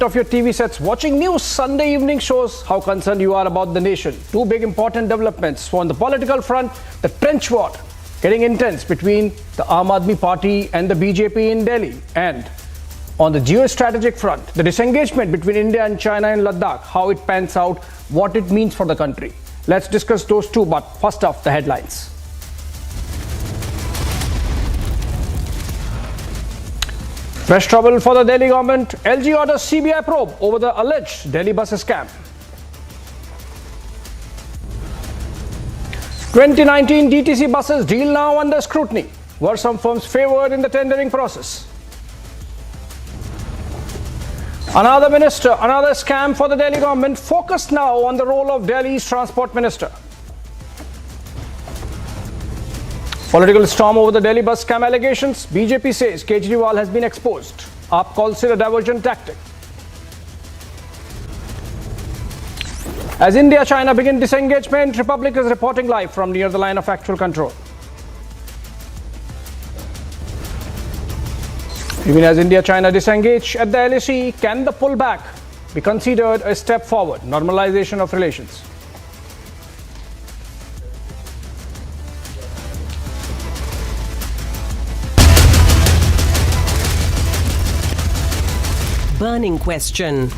Of your TV sets watching news Sunday evening shows how concerned you are about the nation. Two big important developments. On the political front, the trench war getting intense between the AAP Party and the BJP in Delhi. And on the geostrategic front, the disengagement between India and China in Ladakh, how it pans out, what it means for the country. Let's discuss those two, but first off, the headlines. Fresh trouble for the Delhi government. LG orders CBI probe over the alleged Delhi bus scam. 2019 DTC buses deal now under scrutiny. Were some firms favored in the tendering process? Another minister, another scam for the Delhi government. Focused now on the role of Delhi's transport minister. Political storm over the Delhi bus scam allegations. BJP says Kejriwal has been exposed. AAP calls it a diversion tactic. As India-China begin disengagement, Republic is reporting live from near the line of actual control. Even as India-China disengage at the LAC, can the pullback be considered a step forward? Normalization of relations. Burning question.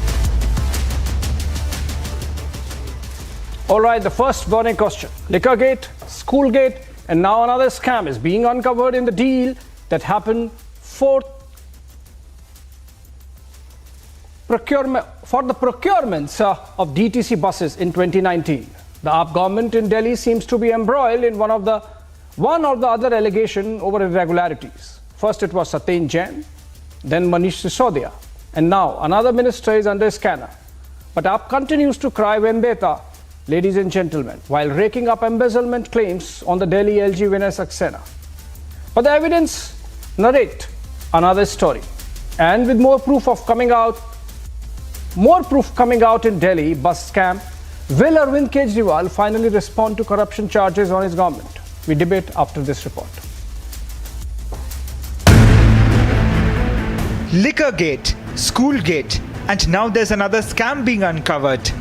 All right, the first burning question. Liquorgate, Schoolgate, and now another scam is being uncovered in the deal that happened for the procurements of DTC buses in 2019. The AAP government in Delhi seems to be embroiled in one or the other allegation over irregularities. First it was Satyen Jain, then Manish Sisodia. And now another minister is under scanner. But AAP continues to cry vendetta, ladies and gentlemen, while raking up embezzlement claims on the Delhi LG Vinay Saxena. But the evidence narrate another story. And with more proof coming out in Delhi bus scam, will Arvind Kejriwal finally respond to corruption charges on his government? We debate after this report. Liquorgate, Schoolgate, and now there's another scam being uncovered.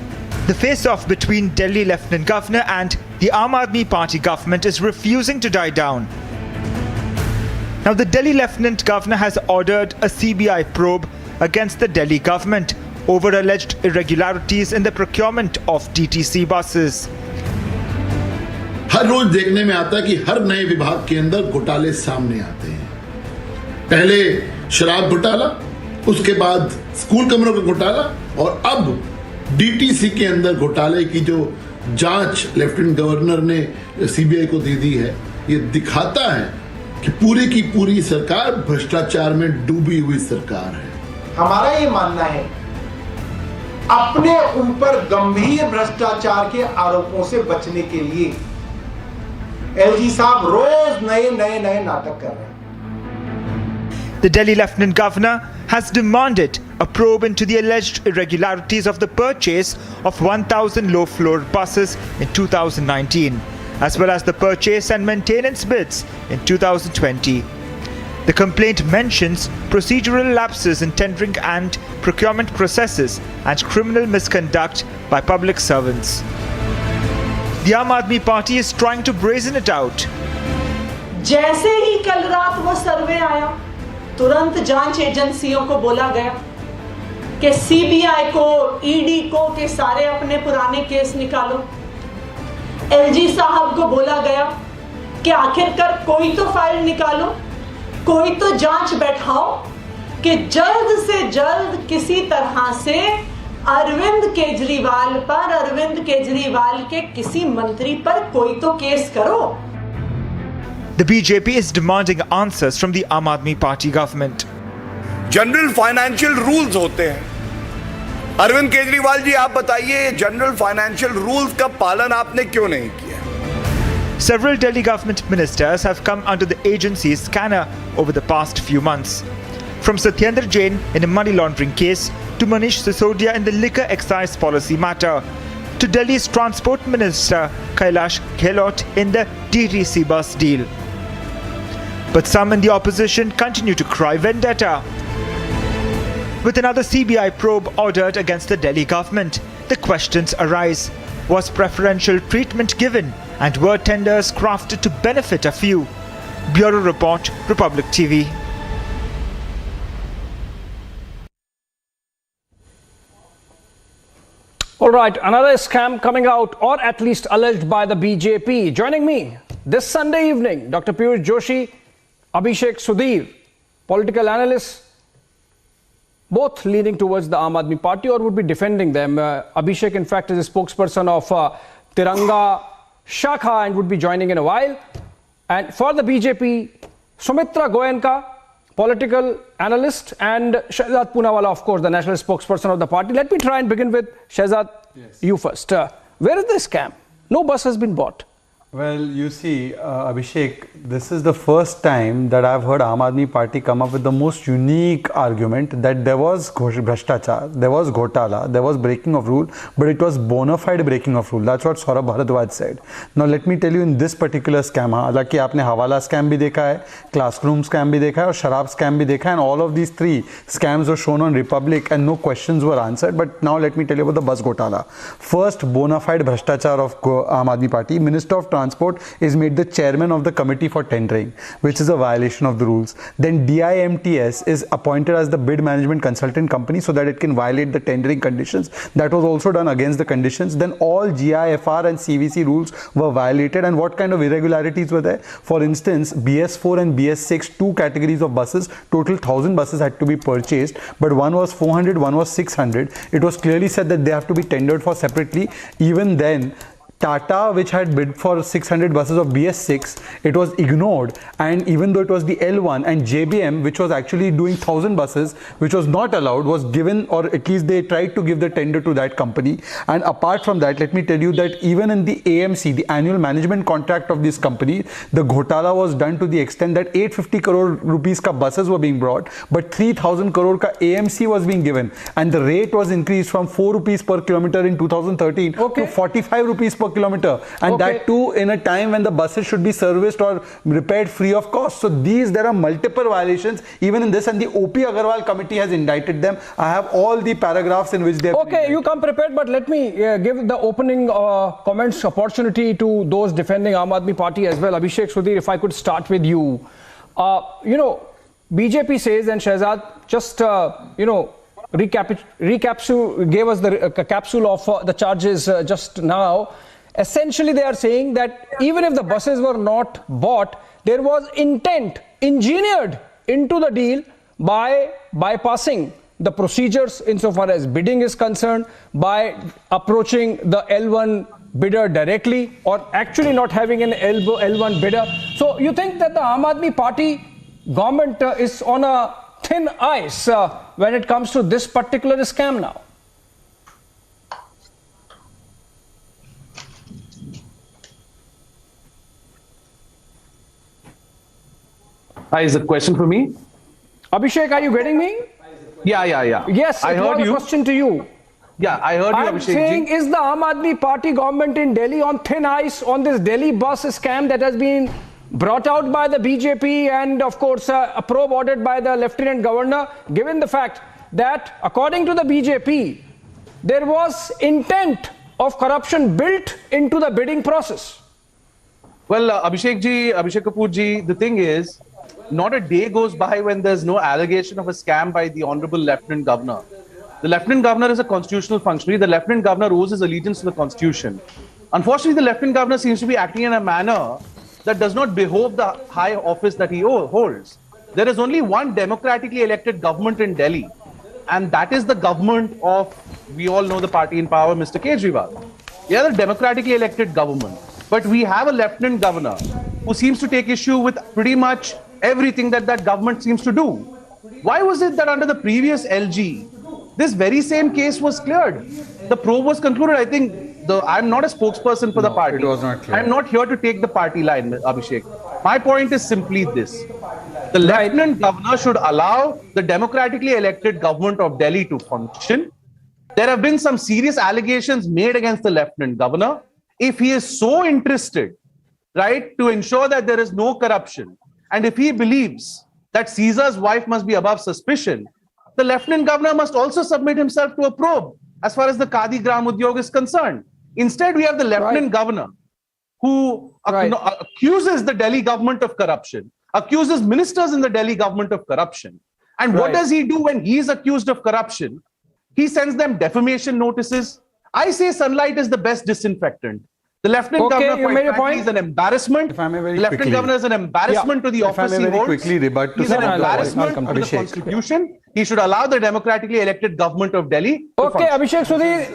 The face-off between Delhi Lieutenant Governor and the Aam Aadmi Party government is refusing to die down. Now the Delhi Lieutenant Governor has ordered a CBI probe against the Delhi government over alleged irregularities in the procurement of DTC buses. हर रोज देखने में आता है कि हर नए विभाग के अंदर घोटाले सामने आते हैं। पहले शराब घोटाला, उसके बाद स्कूल कमरों का घोटाला और अब डीटीसी के अंदर घोटाले की जो जांच लेफ्टिनेंट गवर्नर ने सीबीआई को दे दी है, ये दिखाता है कि पूरी की पूरी सरकार भ्रष्टाचार में डूबी हुई सरकार है। हमारा ये मानना है अपने ऊपर गंभीर भ्रष्टाचार के आरोपों से बचने के लिए एलजी साहब रोज नए नाटक कर रहे हैं। The Delhi Lieutenant Governor has demanded a probe into the alleged irregularities of the purchase of 1,000 low-floor buses in 2019, as well as the purchase and maintenance bids in 2020. The complaint mentions procedural lapses in tendering and procurement processes and criminal misconduct by public servants. The Aam Aadmi Party is trying to brazen it out. जैसे ही कल रात वो सर्वे आया, तुरंत जांच एजेंसियों को बोला गया कि सीबीआई को, ईडी को कि सारे अपने पुराने केस निकालो। एलजी साहब को बोला गया कि आखिरकार कोई तो फाइल निकालो, कोई तो जांच बैठाओ कि जल्द से जल्द किसी तरह से अरविंद केजरीवाल के किसी मंत्री पर कोई तो केस करो। The BJP is demanding answers from the Aam Aadmi Party government. General financial rules होते हैं। अरविंद केजरीवाल जी, आप बताइए, जनरल फाइनेंशियल रूल्स का पालन आपने क्यों नहीं किया? Several Delhi government ministers have come under the agency's scanner over the past few months. From Satyendra Jain in a money laundering case to Manish Sisodia in the liquor excise policy matter to Delhi's transport minister Kailash Gehlot in the DTC bus deal. But some in the opposition continue to cry vendetta. With another CBI probe ordered against the Delhi government, the questions arise. Was preferential treatment given, and were tenders crafted to benefit a few? Bureau Report, Republic TV. All right, another scam coming out, or at least alleged by the BJP. Joining me this Sunday evening, Dr. Piyush Joshi, Abhishek Sudhir, political analysts, both leaning towards the Aam Aadmi Party or would be defending them. Abhishek, in fact, is a spokesperson of Tiranga Shakha and would be joining in a while. And for the BJP, Sumitra Goenka, political analyst, and Shehzad Poonawala, of course, the national spokesperson of the party. Let me try and begin with Shehzad, you first. Where is the scam? No bus has been bought. Well, you see, Abhishek, this is the first time that I've heard Aam Aadmi Party come up with the most unique argument that there was bhashtachar, there was ghotala, there was breaking of rule, but it was bona fide breaking of rule. That's what Saurabh Bharadwaj said. Now, let me tell you, in this particular scam, हालांकि आपने हवाला scam भी देखा है, classroom scam भी देखा है और शराब scam भी देखा है, and all of these three scams were shown on Republic and no questions were answered. But now let me tell you about the bus ghotala. First, bona fide bhashtachar of Aam Aadmi Party, Minister of Transport is made the chairman of the committee for tendering, which is a violation of the rules. Then DIMTS is appointed as the bid management consultant company so that it can violate the tendering conditions. That was also done against the conditions. Then all GIFR and CVC rules were violated. And what kind of irregularities were there? For instance, BS4 and BS6, two categories of buses, total 1,000 buses had to be purchased, but one was 400, one was 600. It was clearly said that they have to be tendered for separately. Even then, Tata, which had bid for 600 buses of BS6, it was ignored, and even though it was the L1, and JBM, which was actually doing 1,000 buses, which was not allowed, was given, or at least they tried to give the tender to that company. And apart from that, let me tell you that even in the AMC, the annual management contract of this company, the ghotala was done to the extent that 850 crore rupees ka buses were being brought, but 3,000 crore ka AMC was being given, and the rate was increased from 4 rupees per kilometer in 2013 to 45 rupees per kilometer, and that too in a time when the buses should be serviced or repaired free of cost. So there are multiple violations even in this, and the OP Agarwal committee has indicted them. I have all the paragraphs in which they have you come prepared, but let me give the opening comments opportunity to those defending Aam Aadmi Party as well. Abhishek Sudhir, if I could start with you. You know, BJP says, and Shehzad just gave us the capsule of the charges just now. Essentially, they are saying that even if the buses were not bought, there was intent engineered into the deal by bypassing the procedures insofar as bidding is concerned, by approaching the L1 bidder directly, or actually not having an L1 bidder. So you think that the Aam Aadmi Party government is on a thin ice when it comes to this particular scam now? Hi, is the question for me? Abhishek, are you getting me? Yeah. Yes, I heard you. Question to you. Yeah, I heard you, I'm Abhishek saying, ji. is the Aam Aadmi Party government in Delhi on thin ice on this Delhi bus scam that has been brought out by the BJP and, of course, a probe ordered by the Lieutenant Governor, given the fact that, according to the BJP, there was intent of corruption built into the bidding process? Well, Abhishek Kapoor ji, the thing is, not a day goes by when there's no allegation of a scam by the Honorable Lieutenant Governor. The Lieutenant Governor is a constitutional functionary. The Lieutenant Governor owes his allegiance to the Constitution. Unfortunately, the Lieutenant Governor seems to be acting in a manner that does not behove the high office that he holds. There is only one democratically elected government in Delhi, and that is the government of, we all know the party in power, Mr. Kejriwal. They are a democratically elected government. But we have a Lieutenant Governor who seems to take issue with pretty much everything that government seems to do. Why was it that under the previous LG, this very same case was cleared? The probe was concluded. I think I'm not a spokesperson for the party. It was not clear. I'm not here to take the party line, Abhishek. My point is simply this. The Lieutenant Governor should allow the democratically elected government of Delhi to function. There have been some serious allegations made against the Lieutenant Governor. If he is so interested, right, to ensure that there is no corruption, and if he believes that Caesar's wife must be above suspicion, the Lieutenant Governor must also submit himself to a probe as far as the Khadi Gram Udyog is concerned. Instead, we have the Lieutenant Governor who accuses the Delhi government of corruption, accuses ministers in the Delhi government of corruption. And what does he do when he is accused of corruption? He sends them defamation notices. I say sunlight is the best disinfectant. The Lieutenant Governor, quite frankly, is an embarrassment. If I may very the Lieutenant Governor is an embarrassment to the office he holds. Quickly rebut to He's an embarrassment to the Constitution. He should allow the democratically elected government of Delhi to Okay, Abhishek Sudhir.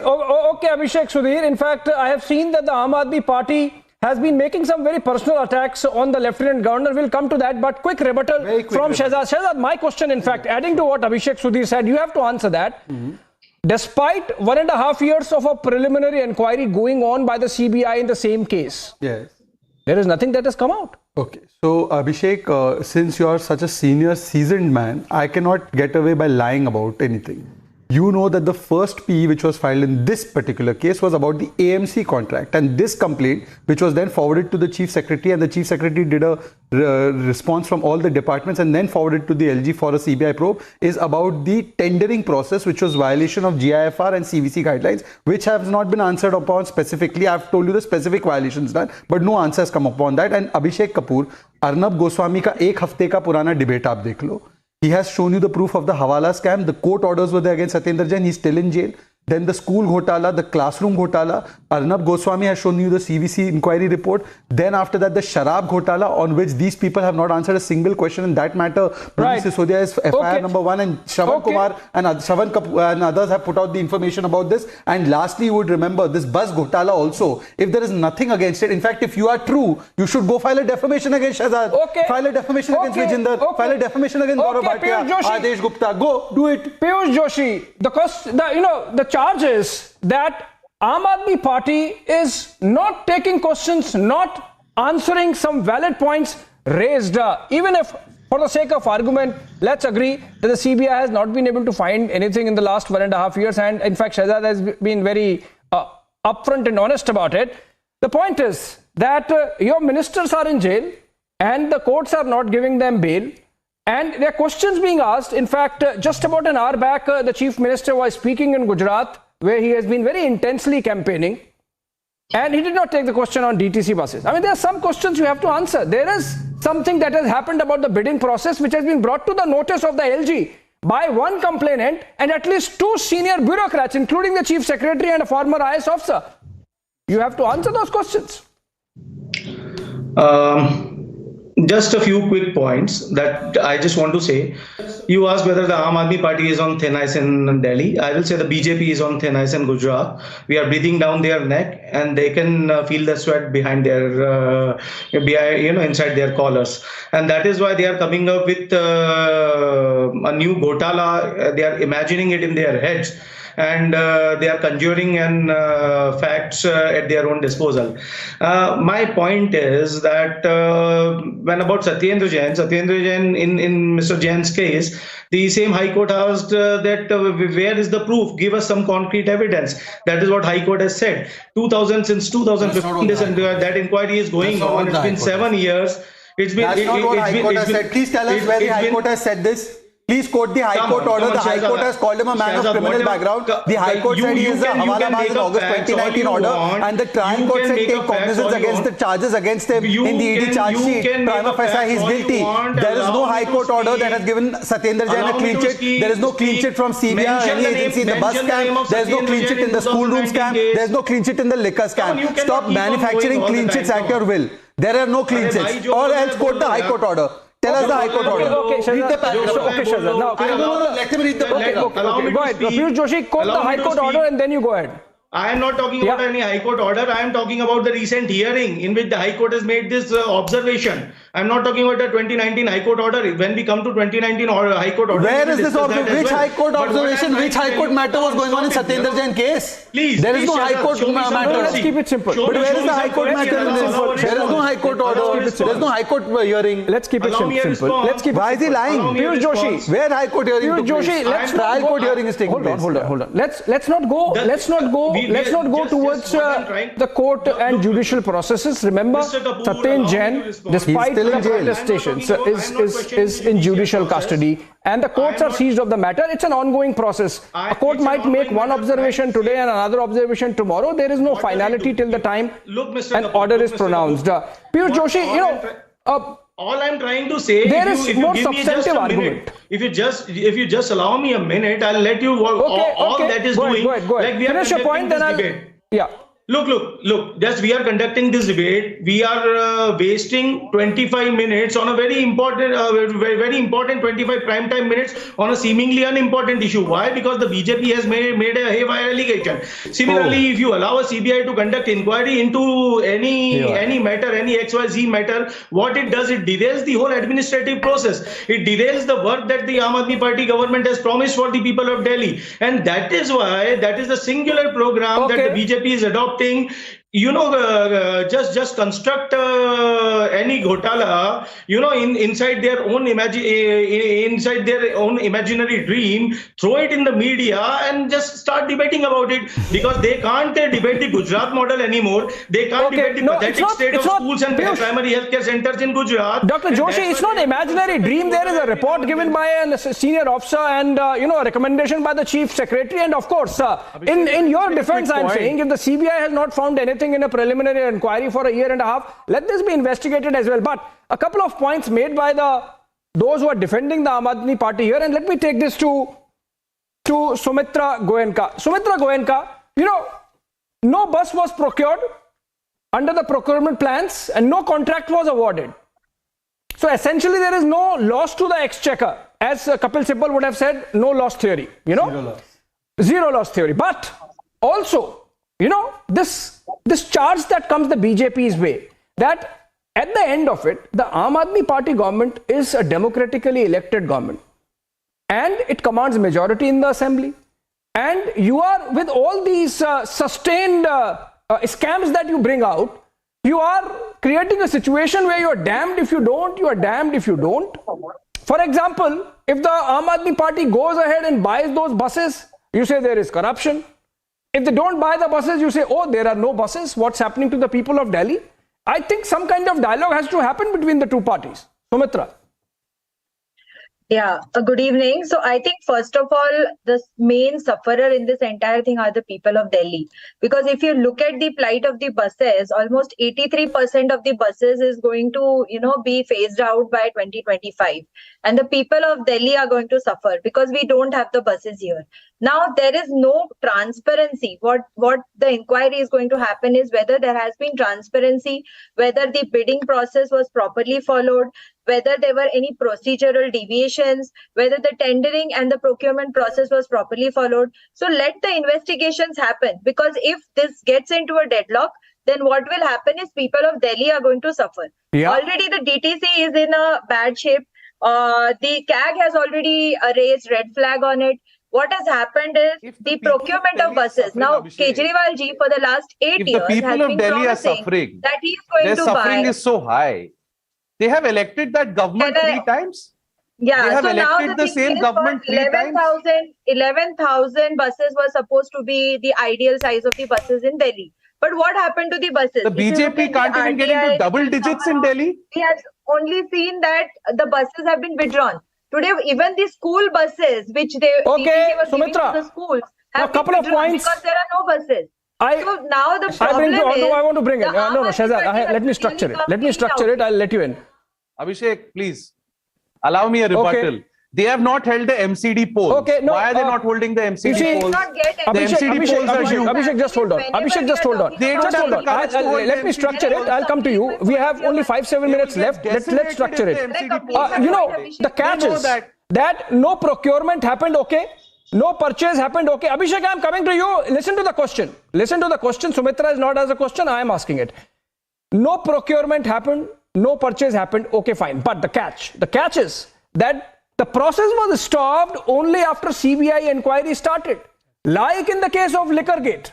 Okay, Abhishek Sudhir. In fact, I have seen that the Aam Aadmi Party has been making some very personal attacks on the Lieutenant Governor. We'll come to that, but quick rebuttal from Shehzad. Shehzad, my question, in fact, adding to what Abhishek Sudhir said, you have to answer that. Despite 1.5 years of a preliminary inquiry going on by the CBI in the same case, yes, there is nothing that has come out. Okay, so Abhishek, since you are such a senior, seasoned man, I cannot get away by lying about anything. You know that the first PE which was filed in this particular case was about the AMC contract, and this complaint, which was then forwarded to the Chief Secretary, and the Chief Secretary did a response from all the departments and then forwarded to the LG for a CBI probe, is about the tendering process, which was violation of GIFR and CVC guidelines, which have not been answered upon specifically. I've told you the specific violations done, but no answer has come upon that. And Abhishek Kapoor, Arnab Goswami ka ek hafte ka purana debate aap dekh lo. He has shown you the proof of the Hawala scam. The court orders were there against Satyendra Jain. He's still in jail. Then the school ghotala, the classroom ghotala. Arnab Goswami has shown you the CVC inquiry report. Then after that, the Sharab ghotala, on which these people have not answered a single question in that matter. Police Sisodia is FIR number 1, and Shravan Kumar and Shravan Kapoor and others have put out the information about this. And lastly, you would remember this bus ghotala also. If there is nothing against it, in fact, if you are true, you should go file a defamation against Shehzad. File a defamation against Vijinder. File a defamation against Gaurav Bhatia, Adesh Gupta. Go, do it. Piyush Joshi, the charge is that Aam Aadmi Party is not taking questions, not answering some valid points raised. Even if, for the sake of argument, let's agree that the CBI has not been able to find anything in the last 1.5 years, and in fact, Shehzad has been very upfront and honest about it. The point is that your ministers are in jail and the courts are not giving them bail. And there are questions being asked. In fact, just about an hour back, the Chief Minister was speaking in Gujarat, where he has been very intensely campaigning. And he did not take the question on DTC buses. I mean, there are some questions you have to answer. There is something that has happened about the bidding process, which has been brought to the notice of the LG by one complainant and at least 2 senior bureaucrats, including the Chief Secretary and a former IS officer. You have to answer those questions. Just a few quick points that I just want to say. You asked whether the Aam Aadmi Party is on thin ice in Delhi. I will say the BJP is on thin ice in Gujarat. We are breathing down their neck, and they can feel the sweat behind their, inside their collars. And that is why they are coming up with a new Ghotala. They are imagining it in their heads. And they are conjuring and facts at their own disposal. My point is that when about Satyendra Jain, in Mr. Jain's case, the same High Court asked that where is the proof? Give us some concrete evidence. That is what High Court has said. Since 2015, that inquiry is going on. It's been 7 years. That's not what High Court has said. Please tell us where the High Court has said this. Please quote the High Court order. The High Court has called him a man of criminal background. The High Court said he is a Hawala Baz in August 2019 order, and the trial court said take cognizance against the charges against him in the ED charge sheet. Prima facie, he is guilty. There is no High Court order that has given Satyendra Jain a clean chit. There is no clean chit from CBI or any agency in the bus scam. There is no clean chit in the schoolroom scam. There is no clean chit in the liquor scam. Stop manufacturing clean chits at your will. There are no clean chits. Or else quote the High Court order. Tell us the High Court order. Read the paragraph. Okay, Shehzad. Now, let him read the paragraph. Okay, go ahead. Piyush Joshi, quote the High Court order and then you go ahead. I am not talking about any High Court order. I am talking about the recent hearing in which the High Court has made this observation. I am not talking about the 2019 High Court order. When we come to 2019 High Court order, where is this observation? Which High Court observation? Which High Court matter was going on in Satyendra Jain case? Please, there is no High Court matter. Let's keep it simple. But where is the High Court matter in this? There is no High Court order. There is no High Court hearing. Let's keep it simple. Let's keep. Why is he lying? Piyush Joshi, where High Court hearing? Piyush Joshi, let's trial court hearing is taking place. Hold on. Let's not go towards the court and judicial processes. Remember, Satyendra Jain, despite still in jail. Station is in judicial custody, and the courts are seized of the matter. It's an ongoing process. A court might make one observation today and another observation tomorrow. There is no finality till the time an order is pronounced. Piyush Joshi, all I'm trying to say, there if is you more give me just substantive a minute, argument. if you just allow me a minute, I'll let you all that is go doing. ahead. Like we are Finish your point, then I'll debate. yeah. Look, just we are conducting this debate. We are wasting 25 minutes on a very important 25 prime time minutes on a seemingly unimportant issue. Why? Because the BJP has made a haywire allegation. Similarly, if you allow a CBI to conduct inquiry into any matter, any XYZ matter, what it does, it derails the whole administrative process. It derails the work that the Aam Aadmi Party government has promised for the people of Delhi. And that is why, that is the singular program that the BJP is adopting. Just construct any ghotala, inside their own imaginary dream, throw it in the media and just start debating about it, because they can't debate the Gujarat model anymore. They can't debate the pathetic state of schools and primary healthcare centers in Gujarat. Dr. Joshi, it's not imaginary dream. There is a report given by a senior officer and a recommendation by the chief secretary. And of course, in your defense, I'm saying, if the CBI has not found anything in a preliminary inquiry for a year and a half, let this be investigated as well. But a couple of points made by those who are defending the Aam Aadmi Party here, and let me take this to Sumitra Goenka. Sumitra Goenka, no bus was procured under the procurement plans and no contract was awarded. So essentially there is no loss to the exchequer. As Kapil Sibal would have said, no loss theory. Zero loss theory. But also, this charge that comes the BJP's way, that at the end of it, the Aam Aadmi Party government is a democratically elected government and it commands majority in the assembly. And you are, with all these sustained scams that you bring out, you are creating a situation where you are damned if you don't, you are damned if you don't. For example, if the Aam Aadmi Party goes ahead and buys those buses, you say there is corruption. If they don't buy the buses, you say, oh, there are no buses. What's happening to the people of Delhi? I think some kind of dialogue has to happen between the two parties. Sumitra. Yeah, good evening. So I think first of all, the main sufferer in this entire thing are the people of Delhi. Because if you look at the plight of the buses, almost 83% of the buses is going to, be phased out by 2025. And the people of Delhi are going to suffer because we don't have the buses here. Now, there is no transparency. What the inquiry is going to happen is whether there has been transparency, whether the bidding process was properly followed, whether there were any procedural deviations, whether the tendering and the procurement process was properly followed. So let the investigations happen, because if this gets into a deadlock, then what will happen is people of Delhi are going to suffer. Yeah. Already the DTC is in a bad shape. The CAG has already raised red flag on it. What has happened is the procurement of buses. Now, Kejriwal ji for the last 8 years has been promising that he is going to buy. Their suffering is so high. They have elected that government 3 times. Yeah, they have so elected now the same government 3 times. 11,000 buses were supposed to be the ideal size of the buses in Delhi. But what happened to the buses? The BJP can't even get into double digits in Delhi. We have only seen that the buses have been withdrawn. Today, even the school buses, which they were giving to the schools, have been withdrawn because there are no buses. So now the problem is... I want to bring it. No, Shahzad, let me structure it. Let me structure it. I'll let you in. Abhishek, please. Allow me a rebuttal. Okay. They have not held the MCD poll. Okay, no, why are they not holding the MCD polls? Abhishek, just hold on. Abhishek, just hold on. Just hold on. Let me structure it. I'll come to you. We have only 5-7 minutes left. Let's structure it. The catch is that no procurement happened, okay? No purchase happened, okay? Abhishek, I'm coming to you. Listen to the question. Sumitra is not as a question. I am asking it. No procurement happened. No purchase happened. Okay, fine. But the catch is that the process was stopped only after CBI inquiry started. Like in the case of Liquorgate,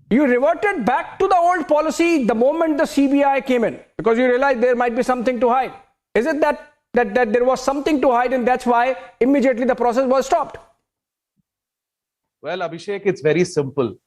you reverted back to the old policy the moment the CBI came in, because you realized there might be something to hide. Is it that there was something to hide and that's why immediately the process was stopped? Well, Abhishek, it's very simple.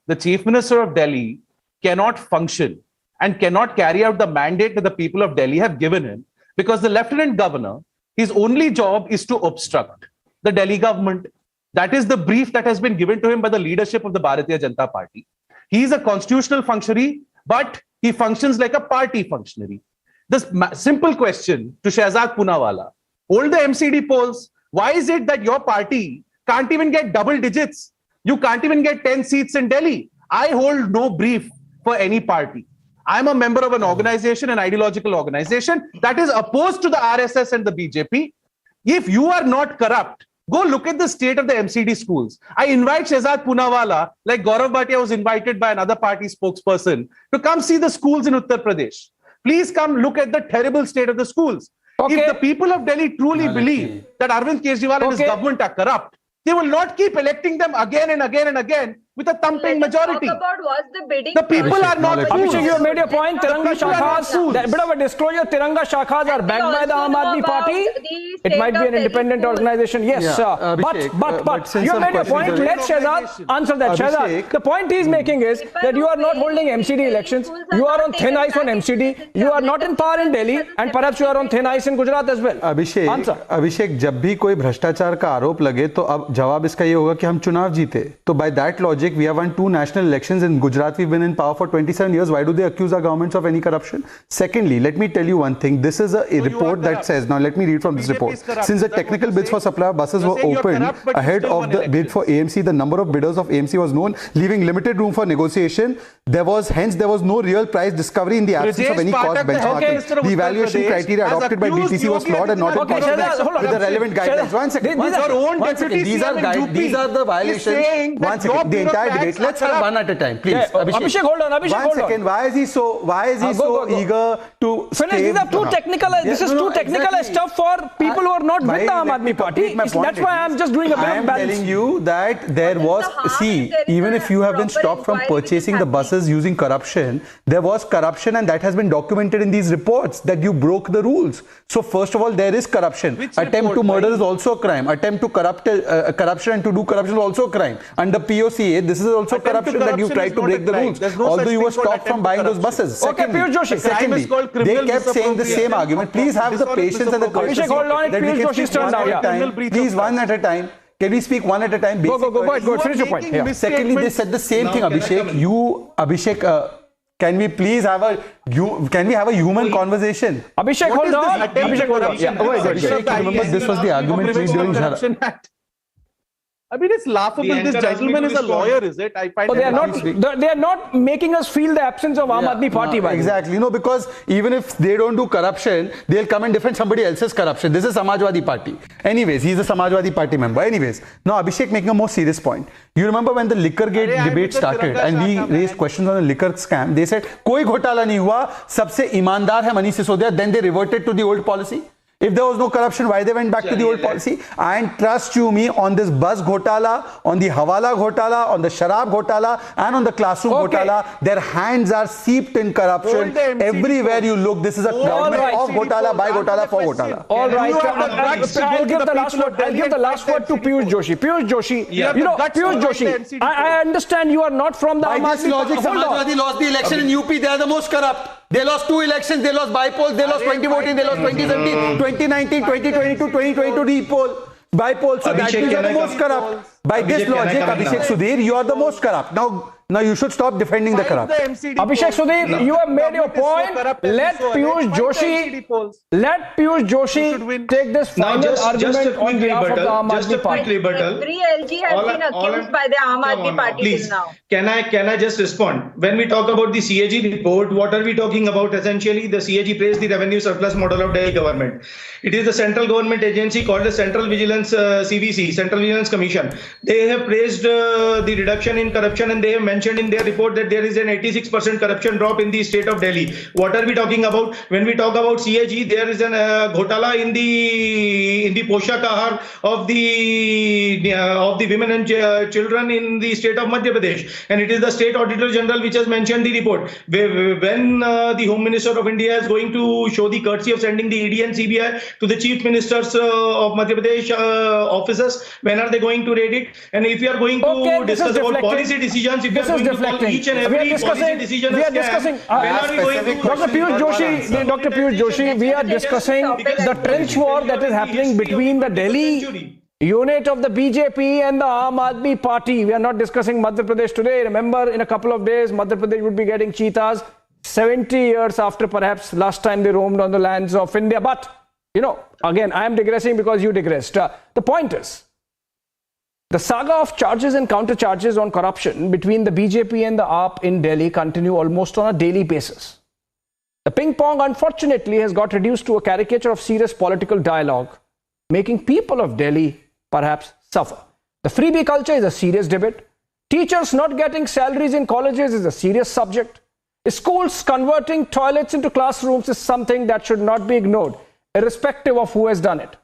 The Chief Minister of Delhi cannot function and cannot carry out the mandate that the people of Delhi have given him because the Lieutenant Governor, his only job is to obstruct the Delhi government. That is the brief that has been given to him by the leadership of the Bharatiya Janata Party. He is a constitutional functionary, but he functions like a party functionary. This simple question to Shehzad Poonawalla: hold the MCD polls. Why is it that your party can't even get double digits? You can't even get 10 seats in Delhi. I hold no brief for any party. I'm a member of an organization, an ideological organization that is opposed to the RSS and the BJP. If you are not corrupt, go look at the state of the MCD schools. I invite Shehzad Poonawalla, like Gaurav Bhatia was invited by another party spokesperson, to come see the schools in Uttar Pradesh. Please come look at the terrible state of the schools. Okay. If the people of Delhi truly believe that Arvind Kejriwal and his government are corrupt, they will not keep electing them again and again and again with a thumping majority. Talk about was the bidding. The people are not fools. Abhishek, you have made your point. Tiranga Shakhas, a bit of a disclosure, Tiranga Shakhas are backed by the Aam Aadmi Party. It might be an independent organization. Yes, but you have made your point. Let Shehzad answer that. Shehzad, the point he is making is that you are not holding MCD elections. You are on thin ice on MCD. You are not in power in Delhi, and perhaps you are on thin ice in Gujarat as well. अभिषेक, जब भी कोई भ्रष्टाचार का आरोप लगे तो अब जवाब इसका ये होगा कि हम चुनाव जीते. तो by that logic, we have won 2 national elections in Gujarat. We've been in power for 27 years. Why do they accuse our governments of any corruption? Secondly, let me tell you one thing. This is a report that says, now let me read from this report. Since the technical bids for supply of buses were opened ahead of the bid for AMC, the number of bidders of AMC was known, leaving limited room for negotiation. There was no real price discovery in the absence of any cost benchmarking. The evaluation criteria adopted by DTC was flawed and not in accordance with the relevant guidelines. One second. These are the violations. One second. The entire debate. Let's have one at a time, please. Abhishek, hold on. One second. Why is he so eager to finish? These are too technical. This is too technical stuff for people who are not with the Aam Aadmi Party. That's why I'm just doing a bit of balance. I am telling you that there was, even if you have been stopped from purchasing the buses using corruption, there was corruption, and that has been documented in these reports that you broke the rules. So first of all, there is corruption. Attempt to murder is also a crime. Attempt to corruption and to do corruption is also a crime. Under POCA, this is also corruption that you tried to break the rules, although you were stopped from buying those buses. Secondly, they kept saying the same argument. Please have the patience and the courtesy that we can speak one at a time. Please, one at a time. Can we speak one at a time? Go. Finish your point. Yeah. Secondly, they said the same thing, Abhishek. Can we please have a human conversation? Abhishek, hold on. Abhishek, remember this was the argument made during Jhara. I mean, it's laughable. This gentleman is a lawyer, is it? I find they are not making us feel the absence of Aam Aadmi Party. Exactly. No, because even if they don't do corruption, they'll come and defend somebody else's corruption. This is Samajwadi Party. Anyways, he's a Samajwadi Party member. Anyways, now Abhishek making a more serious point. You remember when the Liquorgate debate started and we raised questions on the liquor scam, they said, koi ghotala nahi hua, sabse imandar hai Manish Sisodia. Then they reverted to the old policy. If there was no corruption, why they went back to the old policy? And trust you me, on this bus ghotala, on the hawala ghotala, on the sharab ghotala, and on the classroom ghotala, their hands are seeped in corruption. Everywhere you look, this is a government of ghotala, by ghotala, for ghotala. All right. I'll give the last word to Piyush Joshi. Piyush Joshi, Piyush Joshi, I understand you are not from the Aam Aadmi Party. By this logic, Samajwadi lost the election in UP. They are the most corrupt. They lost 2 elections, they lost by-polls, they lost 2014, they lost 2017, 2019, 2022, 2022 re-poll, by-poll. So that means you are the most corrupt. By this logic, Abhishek Sudhir, you are the most corrupt. Now you should stop defending the corrupt. Abhishek Sudhir, you have made your point. Let Piyush Joshi take this final argument on behalf of the Aam Aadmi Party. Every LG has been accused by the Aam Aadmi Party till now. Can I just respond? When we talk about the CAG report, what are we talking about? Essentially, the CAG praised the revenue surplus model of Delhi government. It is the central government agency called the Central Vigilance CVC, Central Vigilance Commission. They have praised the reduction in corruption, and they have mentioned in their report that there is an 86% corruption drop in the state of Delhi. What are we talking about? When we talk about CAG, there is an ghotala in the Poshak Ahar of the women and children in the state of Madhya Pradesh, and it is the State Auditor General which has mentioned the report. When the Home Minister of India is going to show the courtesy of sending the ED and CBI to the Chief Ministers of Madhya Pradesh offices, when are they going to raid it? And if you are going to discuss about policy decisions, if you are is deflecting. Each and We every are discussing. policy decision We as are discussing. scam. When are we going to Dr. Piyush Joshi, Dr. Piyush Joshi, we are discussing the trench war that is happening between the Delhi unit of the BJP and the Aam Aadmi Party. We are not discussing Madhya Pradesh today. Remember, in a couple of days, Madhya Pradesh would be getting cheetahs 70 years after perhaps last time they roamed on the lands of India. But, you know, again, I am digressing because you digressed. The point is, the saga of charges and counter-charges on corruption between the BJP and the AAP in Delhi continue almost on a daily basis. The ping-pong, unfortunately, has got reduced to a caricature of serious political dialogue, making people of Delhi perhaps suffer. The freebie culture is a serious debate. Teachers not getting salaries in colleges is a serious subject. Schools converting toilets into classrooms is something that should not be ignored, irrespective of who has done it.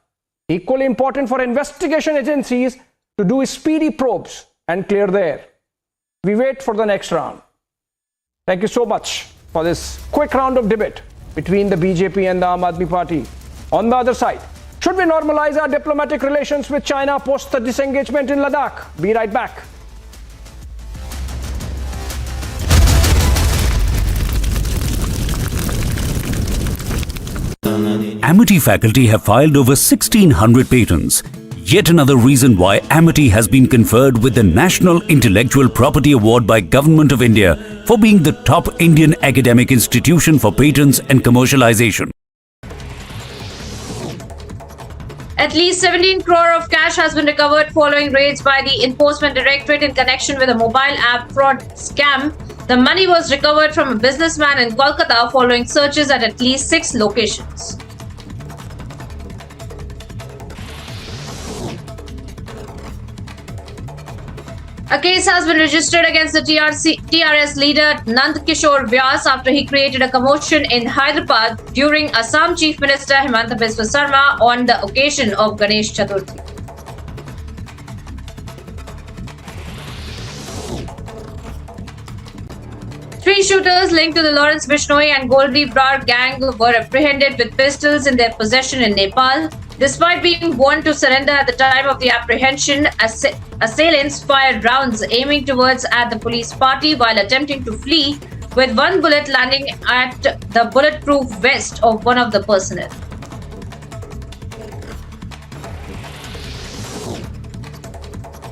Equally important for investigation agencies to do speedy probes and clear the air. We wait for the next round. Thank you so much for this quick round of debate between the BJP and the Aam Aadmi Party. On the other side, should we normalize our diplomatic relations with China post the disengagement in Ladakh? Be right back. Amity faculty have filed over 1,600 patents. Yet another reason why Amity has been conferred with the National Intellectual Property Award by Government of India for being the top Indian academic institution for patents and commercialization. At least 17 crore of cash has been recovered following raids by the Enforcement Directorate in connection with a mobile app fraud scam. The money was recovered from a businessman in Kolkata following searches at least 6 locations. A case has been registered against the TRS leader Nand Kishore Vyas after he created a commotion in Hyderabad during Assam Chief Minister Himanta Biswa Sarma on the occasion of Ganesh Chaturthi. Three shooters linked to the Lawrence Bishnoi and Goldi Brar gang were apprehended with pistols in their possession in Nepal. Despite being warned to surrender at the time of the apprehension, assailants fired rounds aiming towards at the police party while attempting to flee, with one bullet landing at the bulletproof vest of one of the personnel.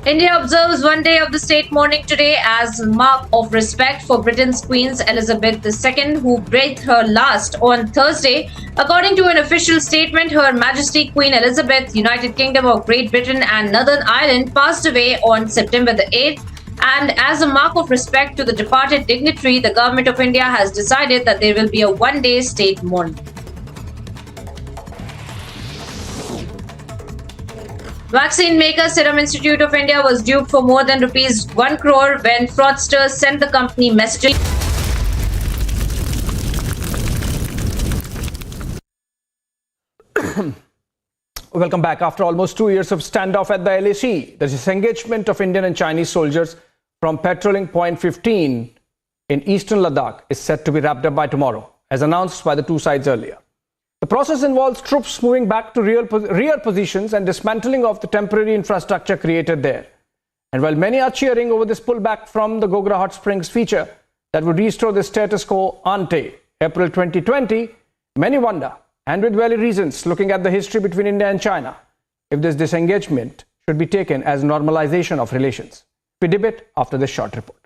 India observes one day of the state mourning today as a mark of respect for Britain's Queen Elizabeth II, who breathed her last on Thursday. According to an official statement, Her Majesty Queen Elizabeth, United Kingdom of Great Britain and Northern Ireland, passed away on September the 8th. And as a mark of respect to the departed dignitary, the Government of India has decided that there will be a one-day state mourning. Vaccine maker Serum Institute of India was duped for more than ₹1 crore when fraudsters sent the company messages. Welcome back. After almost 2 years of standoff at the LAC, the disengagement of Indian and Chinese soldiers from patrolling Point 15 in eastern Ladakh is set to be wrapped up by tomorrow, as announced by the two sides earlier. The process involves troops moving back to rear positions and dismantling of the temporary infrastructure created there. And while many are cheering over this pullback from the Gogra Hot Springs feature that would restore the status quo ante April 2020, many wonder, and with valid reasons, looking at the history between India and China, if this disengagement should be taken as normalization of relations. We debate after this short report.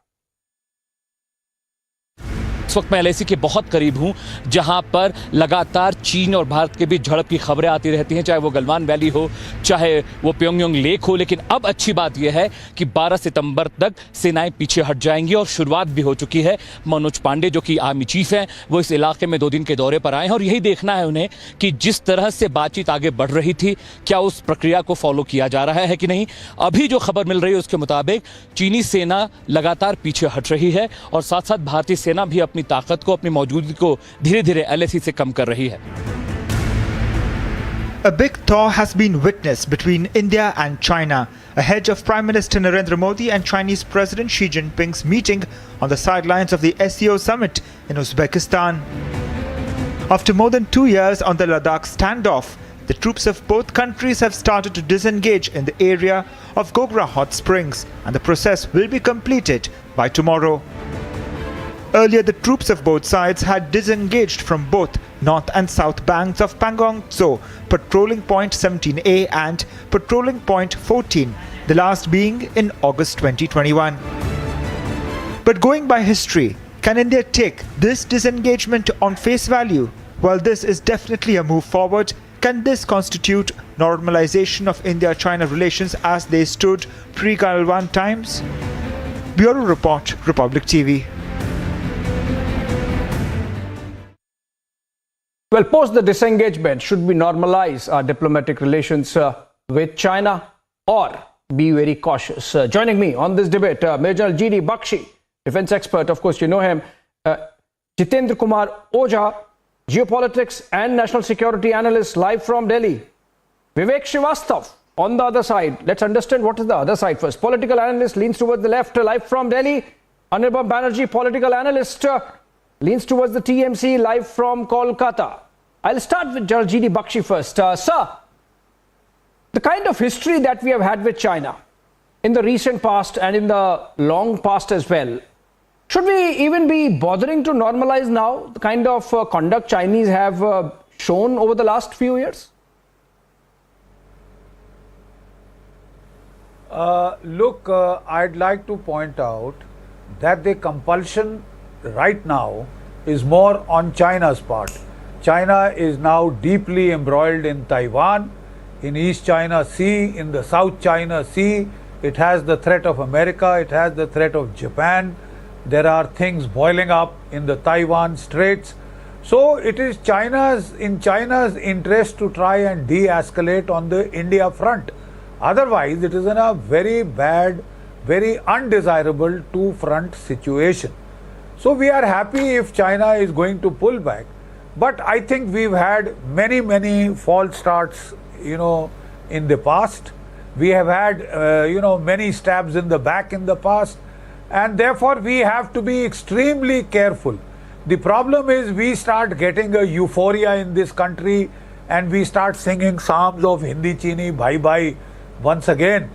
इस वक्त मैं LAC के बहुत करीब हूं, जहां पर लगातार चीन और भारत के बीच झड़प की खबरें आती रहती हैं, चाहे वो गलवान वैली हो, चाहे वो प्योंगयांग लेक हो। लेकिन अब अच्छी बात यह है कि 12 सितंबर तक सेनाएं पीछे हट जाएंगी और शुरुआत भी हो चुकी है। मनोज पांडे, जो कि आर्मी चीफ हैं, वो इस इलाके में 2 दिन के दौरे पर आए हैं और यही देखना है उन्हें कि जिस तरह से बातचीत आगे बढ़ रही थी, क्या उस प्रक्रिया को फॉलो किया जा रहा है कि नहीं। अभी जो खबर मिल रही है उसके मुताबिक चीनी सेना लगातार पीछे हट रही है और साथ साथ भारतीय सेना भी अपनी ताकत को, अपनी मौजूदगी को धीरे-धीरे एलएसी से कम कर रही है। A big thaw has been witnessed between India and China ahead of Prime Minister Narendra Modi and Chinese President Xi Jinping's meeting on the sidelines of the SCO summit in Uzbekistan. After more than 2 years on the Ladakh standoff, the troops of both countries have started to disengage in the area of Gogra Hot Springs, and the process will be completed by tomorrow. Earlier, the troops of both sides had disengaged from both north and south banks of Pangong Tso, patrolling point 17A and patrolling point 14, the last being in August 2021. But going by history, can India take this disengagement on face value? While this is definitely a move forward, can this constitute normalization of India-China relations as they stood pre-Galwan times? Bureau Report, Republic TV. Well, post the disengagement, should we normalize our diplomatic relations with China or be very cautious? Joining me on this debate, Major G.D. Bakshi, defense expert, of course you know him, Jitendra Kumar Ojha, geopolitics and national security analyst live from Delhi, Vivek Srivastav on the other side. Let's understand what is the other side first. Political analyst leans towards the left, live from Delhi. Anirban Banerjee, political analyst, leans towards the TMC, live from Kolkata. I'll start with General G.D. Bakshi first. Sir, the kind of history that we have had with China in the recent past and in the long past as well, should we even be bothering to normalize now the kind of conduct Chinese have shown over the last few years? Look, I'd like to point out that the compulsion right now is more on China's part. China is now deeply embroiled in Taiwan, in East China Sea, in the South China Sea. It has the threat of America, it has the threat of Japan. There are things boiling up in the Taiwan Straits. So it is in China's interest to try and de-escalate on the India front. Otherwise, it is in a very bad, very undesirable two-front situation. So we are happy if China is going to pull back. But I think we've had many false starts, in the past. We have had, many stabs in the back in the past. And therefore, we have to be extremely careful. The problem is we start getting a euphoria in this country and we start singing psalms of Hindi Chini Bhai Bhai once again,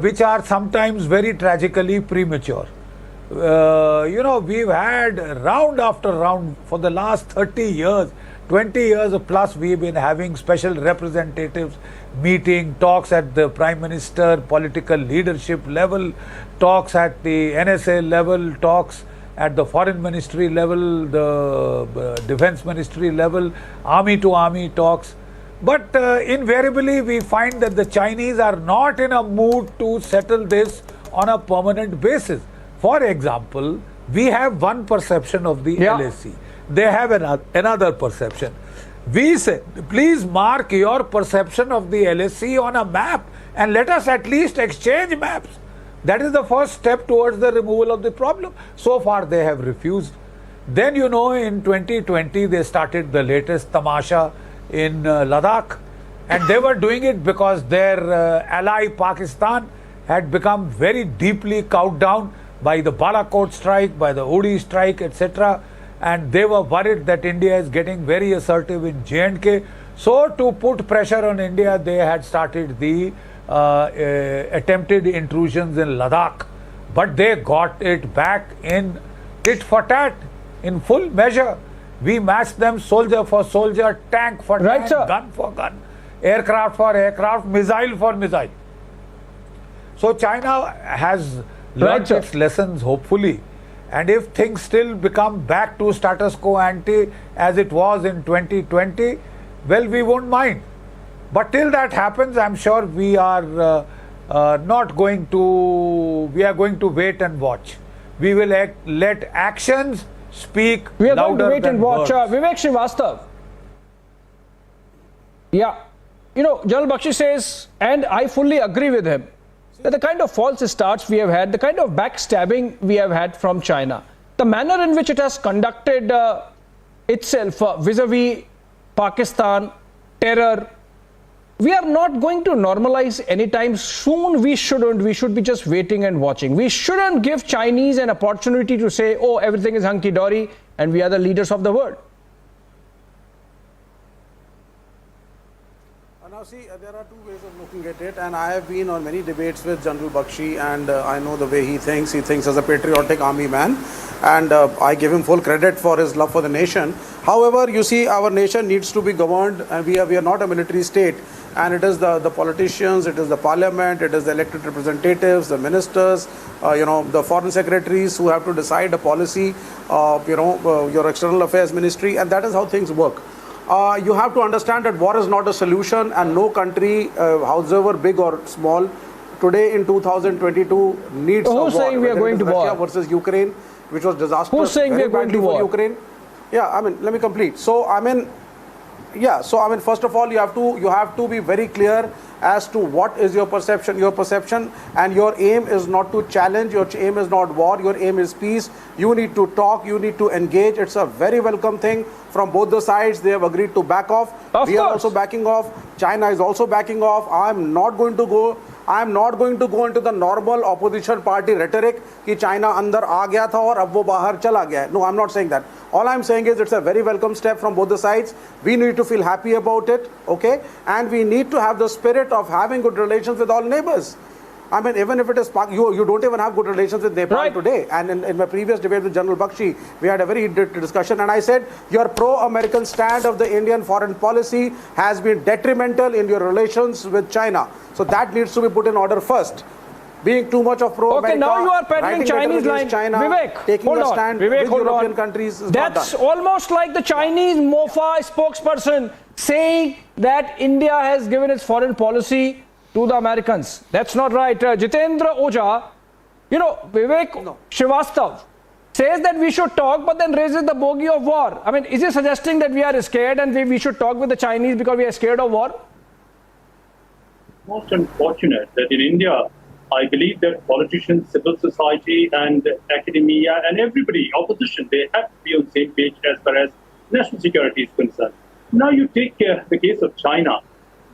which are sometimes very tragically premature. We've had round after round for the last 30 years, 20 years plus, we've been having special representatives meeting, talks at the Prime Minister, political leadership level, talks at the NSA level, talks at the Foreign Ministry level, the Defense Ministry level, army to army talks. But invariably we find that the Chinese are not in a mood to settle this on a permanent basis. For example, we have one perception of the LAC. They have another perception. We said, please mark your perception of the LAC on a map and let us at least exchange maps. That is the first step towards the removal of the problem. So far they have refused. Then in 2020 they started the latest tamasha in Ladakh, and they were doing it because their ally Pakistan had become very deeply cowed down by the Balakot strike, by the Uri strike, etc. And they were worried that India is getting very assertive in J&K. So to put pressure on India, they had started the attempted intrusions in Ladakh. But they got it back in tit for tat, in full measure. We matched them soldier for soldier, tank for tank, gun for gun, aircraft for aircraft, missile for missile. So China has learned its lessons, hopefully. And if things still become back to status quo ante as it was in 2020, well, we won't mind. But till that happens, I'm sure we are going to wait and watch. We will let actions speak louder than words. We are going to wait and watch. Vivek Srivastav. Yeah. General Bakshi says, and I fully agree with him, that the kind of false starts we have had, the kind of backstabbing we have had from China, the manner in which it has conducted itself vis-a-vis Pakistan, terror, we are not going to normalize anytime soon. We shouldn't. We should be just waiting and watching. We shouldn't give Chinese an opportunity to say, oh, everything is hunky-dory and we are the leaders of the world. See, there are two ways of looking at it, and I have been on many debates with General Bakshi, and I know the way he thinks. He thinks as a patriotic army man, and I give him full credit for his love for the nation. However, you see, our nation needs to be governed, and we are not a military state, and it is the politicians, it is the parliament, it is the elected representatives, the ministers, the foreign secretaries who have to decide a policy, your external affairs ministry, and that is how things work. You have to understand that war is not a solution, and no country, however big or small, today in 2022 needs a war. Who's saying we are going to war? Russia versus Ukraine, which was disastrous. Who's saying we are going to war? Ukraine. Yeah, I mean, let me complete. So, first of all, you have to be very clear as to what is your perception. Your perception and your aim is not to challenge, your aim is not war, your aim is peace. You need to talk, you need to engage. It's a very welcome thing from both the sides. They have agreed to back off. We are also backing off. China is also backing off. I'm not going to go into the normal opposition party rhetoric कि China अंदर आ गया था और अब वो बाहर चला गया है. No, I'm not saying that. All I'm saying is it's a very welcome step from both the sides. We need to feel happy about it, okay? And we need to have the spirit of having good relations with all neighbors. I mean, even if it is you don't even have good relations with Nepal today. And in my previous debate with General Bakshi, we had a very heated discussion, and I said your pro-American stand of the Indian foreign policy has been detrimental in your relations with China. So that needs to be put in order first. Being too much of pro-America, okay, now you are peddling Chinese line. China, Vivek, taking hold a on. stand Vivek, with hold European on. countries is That's not done. almost like the Chinese MOFA spokesperson saying that India has given its foreign policy to the Americans. That's not right. Jitendra Ojha, Vivek Srivastav says that we should talk, but then raises the bogey of war. I mean, is he suggesting that we are scared and we should talk with the Chinese because we are scared of war? Most unfortunate that in India, I believe that politicians, civil society and academia and everybody, opposition, they have to be on the same page as far as national security is concerned. Now you take the case of China.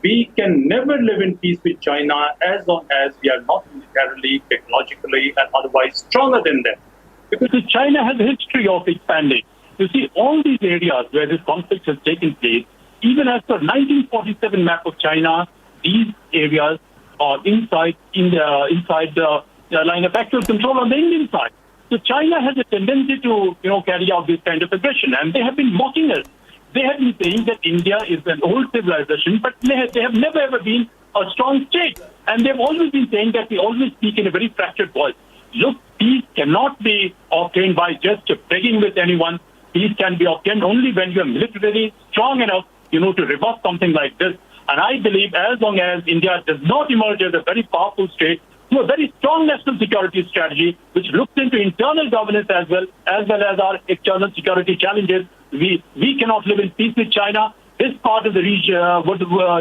We can never live in peace with China as long as we are not militarily, technologically and otherwise stronger than them. Because China has a history of expanding. You see, all these areas where this conflict has taken place, even as per 1947 map of China, these areas are inside the line of actual control on the Indian side. So China has a tendency to, carry out this kind of aggression, and they have been mocking us. They have been saying that India is an old civilization, but they have never ever been a strong state. And they've always been saying that we always speak in a very fractured voice. Look, peace cannot be obtained by just begging with anyone. Peace can be obtained only when you are militarily strong enough, to reverse something like this. And I believe as long as India does not emerge as a very powerful state, to a very strong national security strategy, which looks into internal governance as well as our external security challenges, we cannot live in peace with China. This part of the region,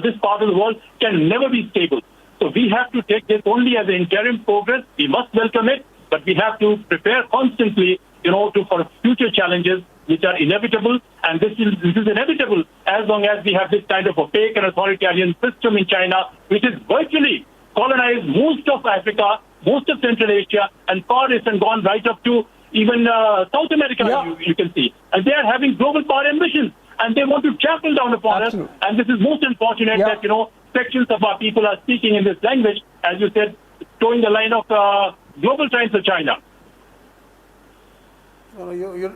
this part of the world can never be stable. So we have to take this only as an interim progress. We must welcome it, but we have to prepare constantly, for future challenges which are inevitable. And this is inevitable as long as we have this kind of opaque and authoritarian system in China, which is virtually colonized most of Africa, most of Central Asia, and far east and gone right up to even South America, you can see. And they are having global power ambitions, and they want to trample down upon us. And this is most unfortunate that, sections of our people are speaking in this language, as you said, towing the line of global trends of China. You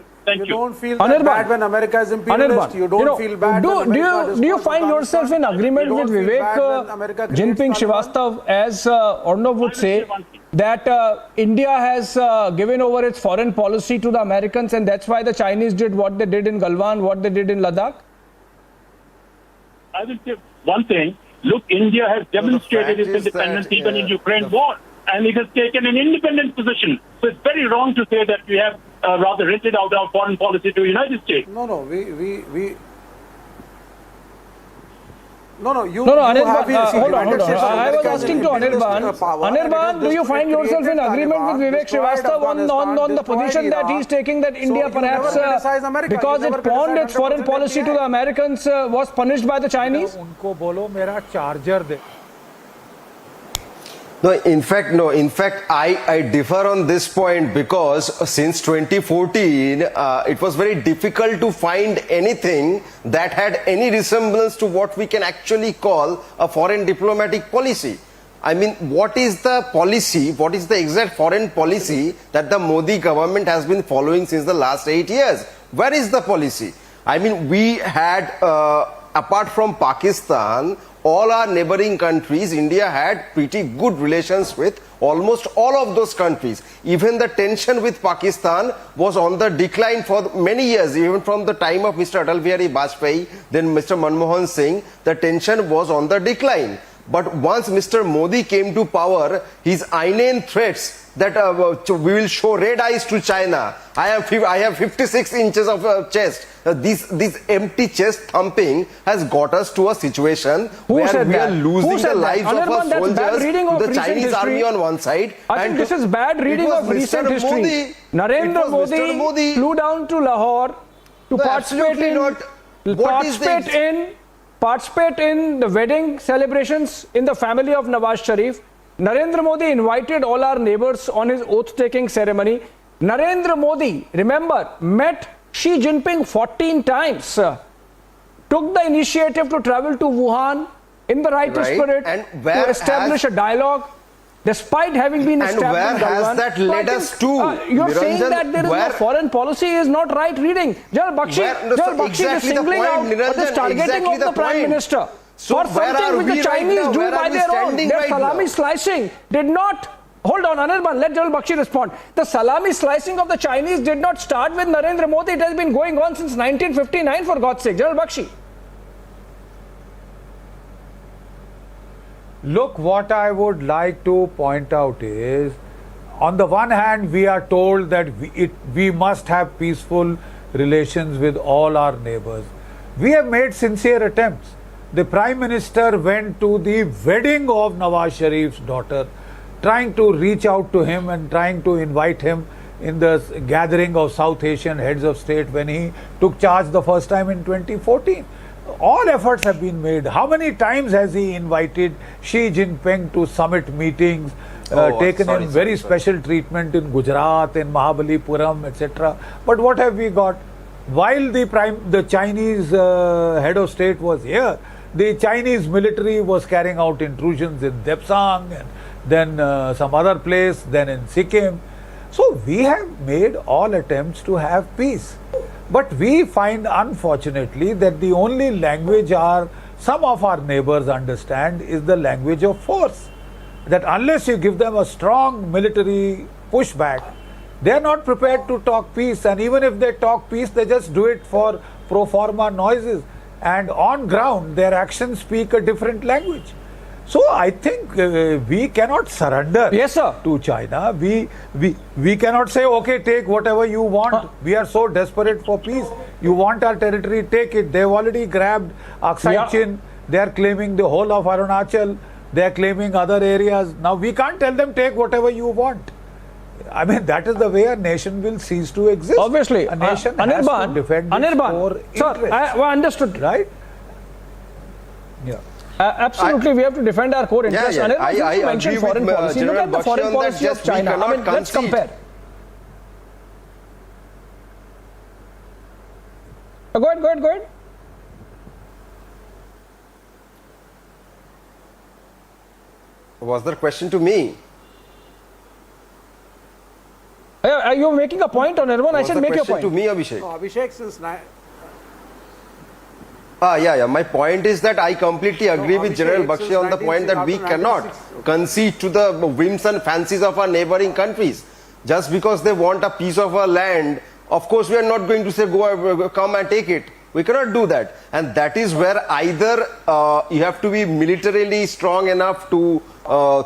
don't feel that bad when America is imperialist. You don't feel bad. Do you find yourself in agreement with Vivek Jinping Srivastav, as Arnav would say, that India has given over its foreign policy to the Americans, and that's why the Chinese did what they did in Galwan, what they did in Ladakh? I will say one thing. Look, India has demonstrated its independence even in Ukraine war, and it has taken an independent position. So it's very wrong to say that we have rather rented out our foreign policy to the United States. No, Anirban, hold on. I was asking to Anirban. Anirban, do you find yourself in agreement with Vivek Srivastav on the position that he's taking, that India perhaps, because it pawned its foreign policy to the Americans, was punished by the Chinese? उनको बोलो मेरा charger they. No, in fact, I differ on this point because since 2014, it was very difficult to find anything that had any resemblance to what we can actually call a foreign diplomatic policy. I mean, what is the policy, what is the exact foreign policy that the Modi government has been following since the last 8 years? Where is the policy? I mean, we had, apart from Pakistan, all our neighboring countries, India had pretty good relations with almost all of those countries. Even the tension with Pakistan was on the decline for many years, even from the time of Mr. Atal Bihari Vajpayee, then Mr. Manmohan Singh, the tension was on the decline. But once Mr. Modi came to power, his inane threats that we will show red eyes to China. I have 56 inches of chest. This empty chest thumping has got us to a situation where we are losing the lives of our soldiers to the Chinese army on one side. I think this is bad reading of recent history. Narendra Modi flew down to Lahore to participate in the wedding celebrations in the family of Nawaz Sharif. Narendra Modi invited all our neighbors on his oath-taking ceremony. Narendra Modi, remember, met Xi Jinping 14 times. Took the initiative to travel to Wuhan in the right spirit to establish a dialogue. Despite having been established, and where has that led us to? You're saying that there is no foreign policy is not right reading. General Bakshi is singling out what is targeting of the Prime Minister. For something which the Chinese do by their own. Their salami slicing did not... Hold on, Anirban, let General Bakshi respond. The salami slicing of the Chinese did not start with Narendra Modi. It has been going on since 1959, for God's sake. General Bakshi. Look, what I would like to point out is, on the one hand, we are told that we must have peaceful relations with all our neighbors. We have made sincere attempts. The Prime Minister went to the wedding of Nawaz Sharif's daughter, trying to reach out to him and trying to invite him in the gathering of South Asian heads of state when he took charge the first time in 2014. All efforts have been made. How many times has he invited Xi Jinping to summit meetings, taken in very special treatment in Gujarat, in Mahabalipuram, etc. But what have we got? While the Chinese head of state was here, the Chinese military was carrying out intrusions in Depsang and then some other place, then in Sikkim. So we have made all attempts to have peace. But we find, unfortunately, that the only language some of our neighbors understand is the language of force. That unless you give them a strong military pushback, they are not prepared to talk peace. And even if they talk peace, they just do it for pro forma noises. And on ground, their actions speak a different language. So I think we cannot surrender to China. We cannot say, okay, take whatever you want. We are so desperate for peace. You want our territory, take it. They've already grabbed Aksai Chin. They are claiming the whole of Arunachal. They are claiming other areas. Now we can't tell them, take whatever you want. I mean, that is the way a nation will cease to exist. Obviously, a nation has to defend its core interests. Sir, I understood. Right? Yeah. Absolutely, we have to defend our core interests. I mentioned foreign policy. Look at the foreign policy of China. I mean, let's compare. Go ahead. Was there a question to me? Are you making a point on everyone? I said make your point. To me, Abhishek. No, Abhishek, since my point is that I completely agree with General Bakshi on the point that we cannot concede to the whims and fancies of our neighboring countries. Just because they want a piece of our land, of course we are not going to say come and take it. We cannot do that. And that is where either you have to be militarily strong enough to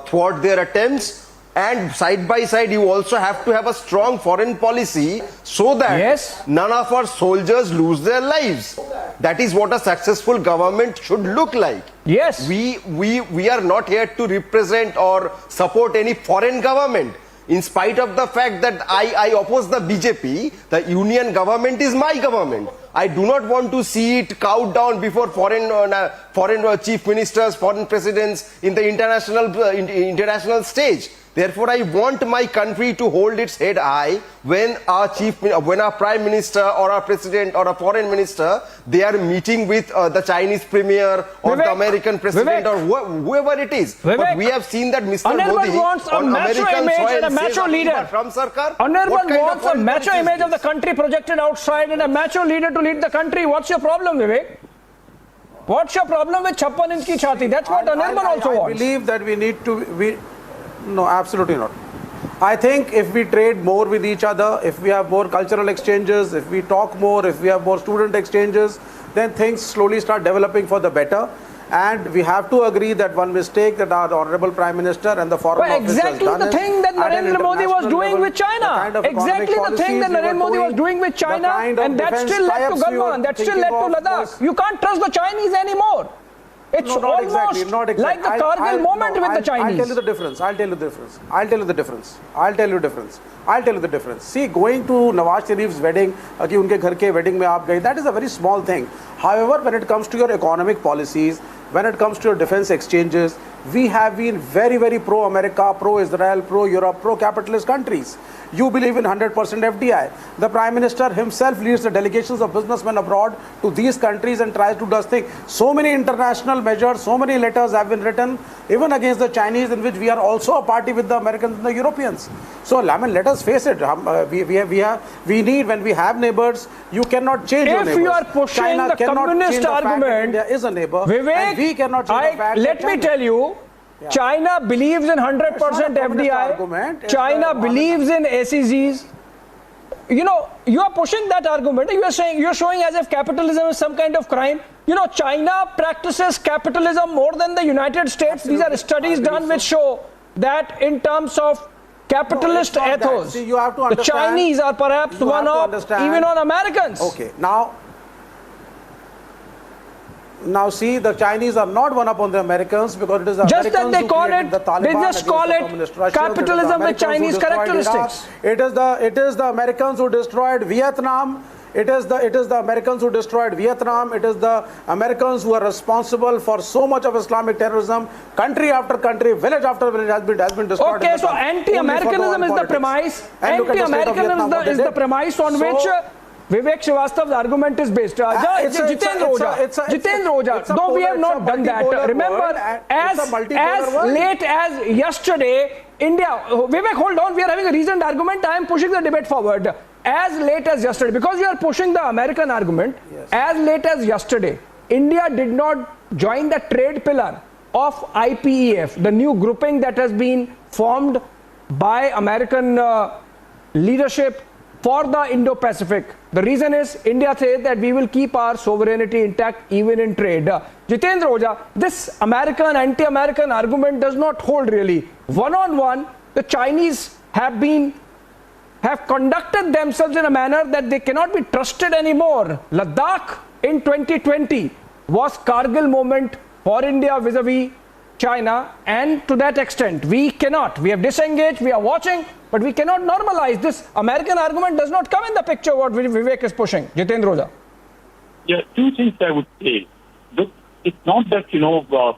thwart their attempts, and side by side you also have to have a strong foreign policy so that none of our soldiers lose their lives. That is what a successful government should look like. Yes. We are not here to represent or support any foreign government. In spite of the fact that I oppose the BJP, the union government is my government. I do not want to see it cowed down before foreign chief ministers, foreign presidents in the international stage. Therefore, I want my country to hold its head high when our prime minister or our president or a foreign minister, they are meeting with the Chinese premier or the American president or whoever it is. But we have seen that Mr. Modi wants a on macho American image soil and a macho says, leader. From Sarkar, Anirban wants a macho image of the country projected outside and a macho leader to lead the country. What's your problem, Vivek? What's your problem with 56 inch ki chhati? That's what Anirban also wants. I believe that we need to... No, absolutely not. I think if we trade more with each other, if we have more cultural exchanges, if we talk more, if we have more student exchanges, then things slowly start developing for the better. And we have to agree that one mistake that our Honorable Prime Minister and the Foreign Office has done the thing that Narendra Modi was doing with China. Exactly the thing that Narendra Modi was doing with China, and that still led to Galwan, that still led to Ladakh. You can't trust the Chinese anymore. It's not exactly. Like the Kargil moment with the Chinese. I'll tell you the difference. I'll tell you the difference. See, going to Nawaz Sharif's wedding, कि उनके घर के wedding में आप गए, that is a very small thing. However, when it comes to your economic policies, when it comes to your defense exchanges, we have been very, very pro-America, pro-Israel, pro-Europe, pro-capitalist countries. You believe in 100% FDI. The Prime Minister himself leads the delegations of businessmen abroad to these countries and tries to do things. So many international measures, so many letters have been written, even against the Chinese, in which we are also a party with the Americans and the Europeans. So, I mean, let us face it. We need, when we have neighbors, you cannot change your neighbors. If you are pushing China the communist argument, India is a neighbor, Vivek, and we cannot change the fact let me tell you, China believes in 100% FDI. China believes in SEZs. You know, you are pushing that argument. You are saying, you are showing as if capitalism is some kind of crime. You know, China practices capitalism more than the United States. These are studies done which show that in terms of capitalist ethos, See, you have to the Chinese are perhaps one of even on Americans. Okay, now see, the Chinese are not one up on the Americans because it is the just Americans that they call it, the Taliban, they just call it capitalism with Chinese characteristics. It is the Americans who destroyed Vietnam. It is the Americans who destroyed Vietnam. It is the Americans who are responsible for so much of Islamic terrorism. Country after country, village after village has been destroyed. Okay, so anti-Americanism is the premise. Anti-Americanism is the premise on which Vivek Srivastava's argument is based. Jitendra Ojha, though we have not done that. Remember, as late as yesterday, India, Vivek, hold on, we are having a reasoned argument. I am pushing the debate forward. As late as yesterday, because you are pushing the American argument, as late as yesterday, India did not join the trade pillar of IPEF, the new grouping that has been formed by American leadership for the Indo-Pacific. The reason is India says that we will keep our sovereignty intact even in trade. Jitendra Ojha, this American, anti-American argument does not hold really. One-on-one, the Chinese have conducted themselves in a manner that they cannot be trusted anymore. Ladakh in 2020 was Kargil moment for India vis-a-vis China, and to that extent we have disengaged, we are watching, but we cannot normalize this. American argument does not come in the picture what Vivek is pushing. Jitendra Ojha. Yeah, two things I would say. Look, it's not that,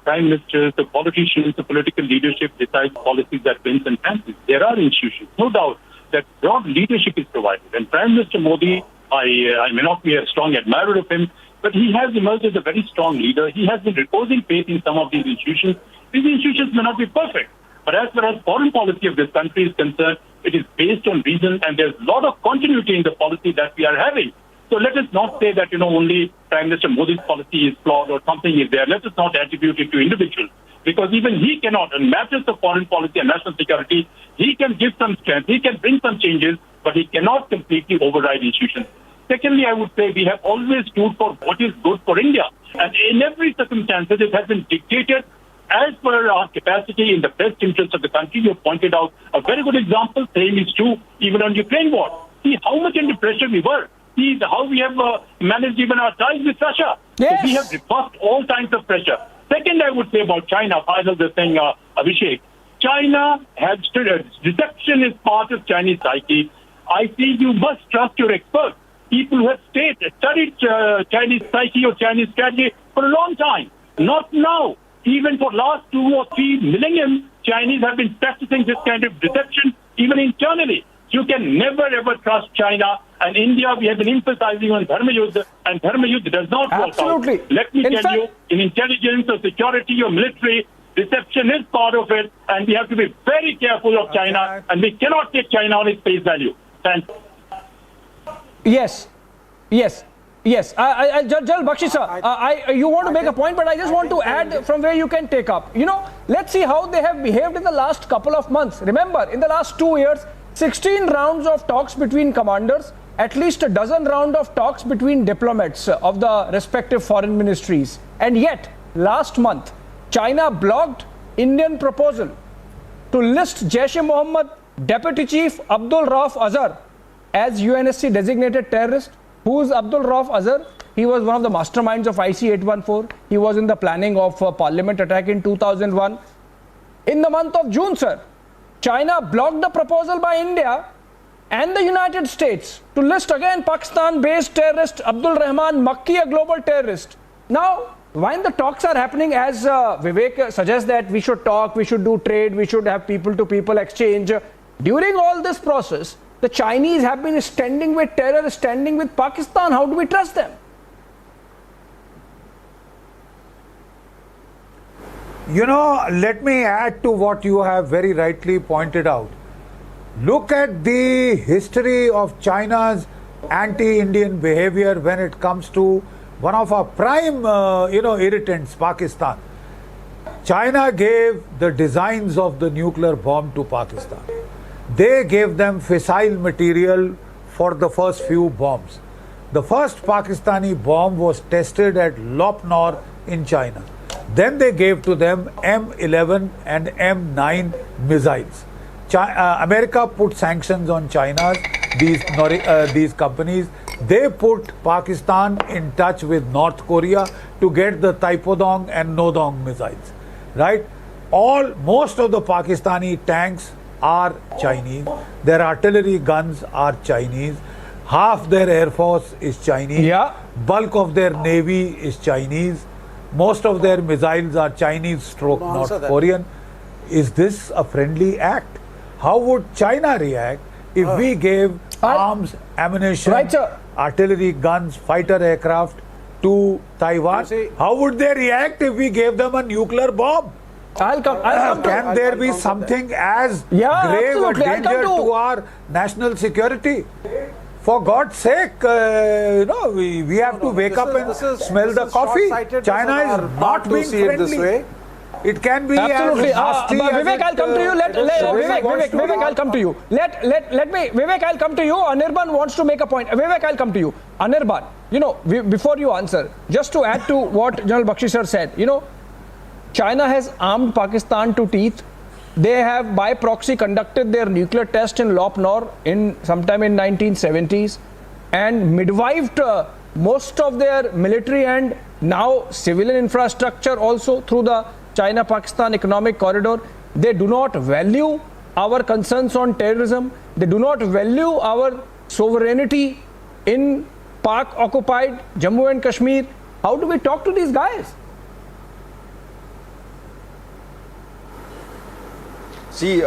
prime ministers, the politicians, the political leadership decides policies that wins and fancies. There are institutions, no doubt, that broad leadership is provided. And Prime Minister Modi, I may not be a strong admirer of him, but he has emerged as a very strong leader. He has been reposing faith in some of these institutions. These institutions may not be perfect, but as far as foreign policy of this country is concerned, it is based on reason, and there's a lot of continuity in the policy that we are having. So let us not say that, only Prime Minister Modi's policy is flawed or something is there. Let us not attribute it to individuals, because even he cannot, on matters of foreign policy and national security, he can give some strength, he can bring some changes, but he cannot completely override institutions. Secondly, I would say we have always stood for what is good for India. And in every circumstance, it has been dictated as per our capacity in the best interest of the country. You pointed out a very good example. Same is true even on Ukraine war. See how much under pressure we were. See how we have managed even our ties with Russia. Yes. So we have rebuffed all kinds of pressure. Second, I would say about China, final the thing, Abhishek. China has deception is part of Chinese psyche. I feel you must trust your experts, people who have studied Chinese psyche or Chinese strategy for a long time, not now. Even for last 2 or 3 millennium, Chinese have been practicing this kind of deception even internally. You can never ever trust China. And India, we have been emphasizing on Dharma Yuddha, and Dharma Yuddha does not work out. Let me tell you, in intelligence or security or military, deception is part of it, and we have to be very careful of China, and we cannot take China on its face value. Thanks. Yes. Jal Bakshi sir, you want to make a point, but I just want to add from where you can take up. Let's see how they have behaved in the last couple of months. Remember, in the last 2 years, 16 rounds of talks between commanders, at least a dozen rounds of talks between diplomats of the respective foreign ministries. And yet, last month, China blocked Indian proposal to list Jaish-e-Mohammed Deputy Chief Abdul Rauf Azhar as UNSC designated terrorist. Who is Abdul Rauf Azhar? He was one of the masterminds of IC-814. He was in the planning of parliament attack in 2001. In the month of June, sir, China blocked the proposal by India and the United States to list again Pakistan-based terrorist Abdul Rahman Makki, a global terrorist. Now, when the talks are happening, as Vivek suggests that we should talk, we should do trade, we should have people-to-people exchange, during all this process, the Chinese have been standing with terror, standing with Pakistan. How do we trust them? Let me add to what you have very rightly pointed out. Look at the history of China's anti-Indian behavior when it comes to one of our prime, irritants, Pakistan. China gave the designs of the nuclear bomb to Pakistan. They gave them fissile material for the first few bombs. The first Pakistani bomb was tested at Lopnor in China. Then they gave to them M11 and M9 missiles. America put sanctions on these companies. They put Pakistan in touch with North Korea to get the Taipodong and Nodong missiles. Right? Most of the Pakistani tanks are Chinese. Their artillery guns are Chinese. Half their air force is Chinese. Bulk of their navy is Chinese. Most of their missiles are Chinese / North Korean. Is this a friendly act? How would China react if we gave arms, ammunition, artillery guns, fighter aircraft to Taiwan? How would they react if we gave them a nuclear bomb? Can there be something as grave a danger to our national security? For God's sake, we have to wake up and smell the coffee. China is not being friendly. It can be absolutely. As nasty Vivek, I'll come to you. Vivek, I'll come to you. Vivek, I'll come to you. Anirban wants to make a point. Vivek, I'll come to you. Anirban, before you answer, just to add to what General Bakshi sir said, China has armed Pakistan to teeth. They have by proxy conducted their nuclear test in Lopnor sometime in 1970s and midwifed most of their military and now civilian infrastructure also through the China-Pakistan economic corridor. They do not value our concerns on terrorism. They do not value our sovereignty in Pak-occupied Jammu and Kashmir. How do we talk to these guys? See,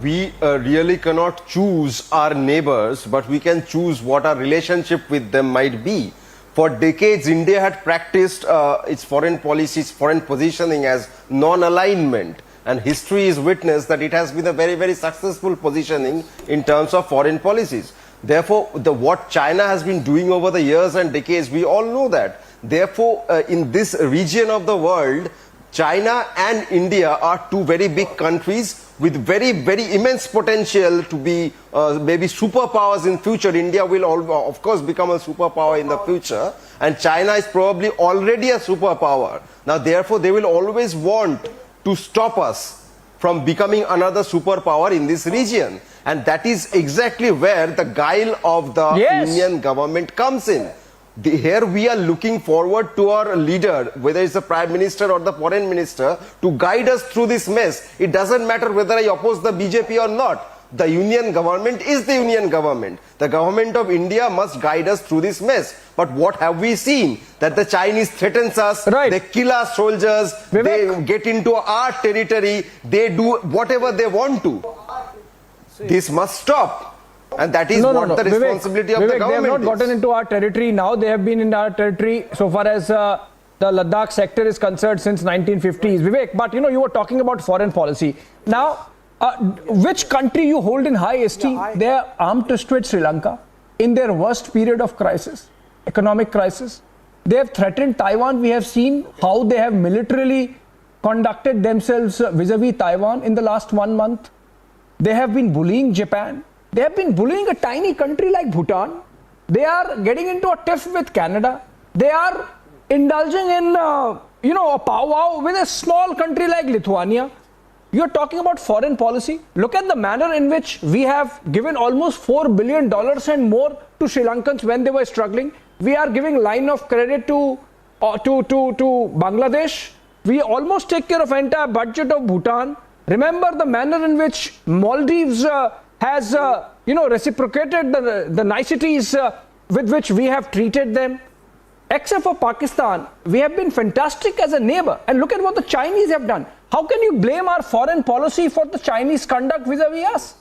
we really cannot choose our neighbors, but we can choose what our relationship with them might be. For decades, India had practiced its foreign policies, foreign positioning as non-alignment. And history is witness that it has been a very, very successful positioning in terms of foreign policies. Therefore, what China has been doing over the years and decades, we all know that. Therefore, in this region of the world, China and India are two very big countries with very, very immense potential to be maybe superpowers in future. India will, of course, become a superpower in the future. And China is probably already a superpower. Now, therefore, they will always want to stop us from becoming another superpower in this region. And that is exactly where the guile of the Indian government comes in. Here we are looking forward to our leader, whether it's the Prime Minister or the Foreign Minister, to guide us through this mess. It doesn't matter whether I oppose the BJP or not. The union government is the union government. The government of India must guide us through this mess. But what have we seen? That the Chinese threatens us, they kill our soldiers, they get into our territory, they do whatever they want to. This must stop. And that is what the responsibility of the government is. They have not gotten into our territory now. They have been in our territory so far as the Ladakh sector is concerned since 1950s. Vivek, but you were talking about foreign policy. Now, which country you hold in high esteem? They are armed to Sri Lanka in their worst period of crisis, economic crisis. They have threatened Taiwan. We have seen how they have militarily conducted themselves vis-a-vis Taiwan in the last 1 month. They have been bullying Japan. They have been bullying a tiny country like Bhutan. They are getting into a tiff with Canada. They are indulging in, a powwow with a small country like Lithuania. You're talking about foreign policy. Look at the manner in which we have given almost $4 billion and more to Sri Lankans when they were struggling. We are giving line of credit to Bangladesh. We almost take care of entire budget of Bhutan. Remember the manner in which Maldives has reciprocated the niceties with which we have treated them. Except for Pakistan, we have been fantastic as a neighbor. And look at what the Chinese have done. How can you blame our foreign policy for the Chinese conduct vis-a-vis us?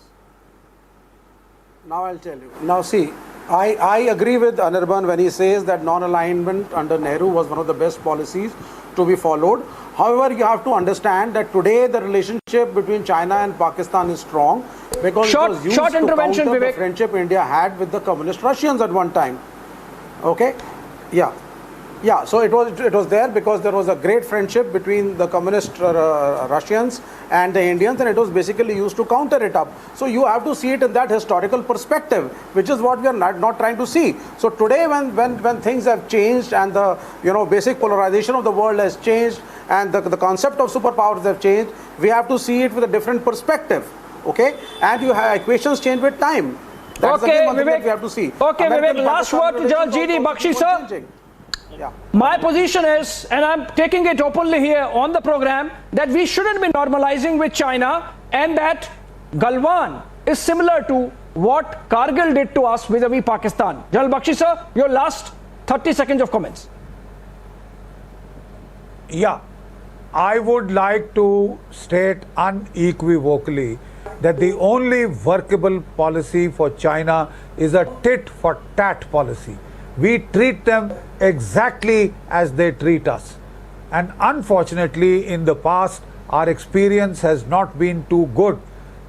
Now I'll tell you. Now see, I agree with Anirban when he says that non-alignment under Nehru was one of the best policies to be followed. However, you have to understand that today the relationship between China and Pakistan is strong because it was used to counter the friendship India had with the communist Russians at one time. Okay? Yeah, so it was there because there was a great friendship between the communist Russians and the Indians, and it was basically used to counter it up. So you have to see it in that historical perspective, which is what we are not trying to see. So today when things have changed and the basic polarization of the world has changed and the concept of superpowers have changed, we have to see it with a different perspective. Okay, and you have equations change with time. That's again one thing that we have to see. Okay, Vivek, last word to General G.D. Bakshi, sir. Yeah. My position is, and I'm taking it openly here on the program, that we shouldn't be normalizing with China, and that Galwan is similar to what Kargil did to us vis-a-vis Pakistan. General Bakshi, sir, your last 30 seconds of comments. Yeah, I would like to state unequivocally that the only workable policy for China is a tit-for-tat policy. We treat them exactly as they treat us. And unfortunately, in the past, our experience has not been too good.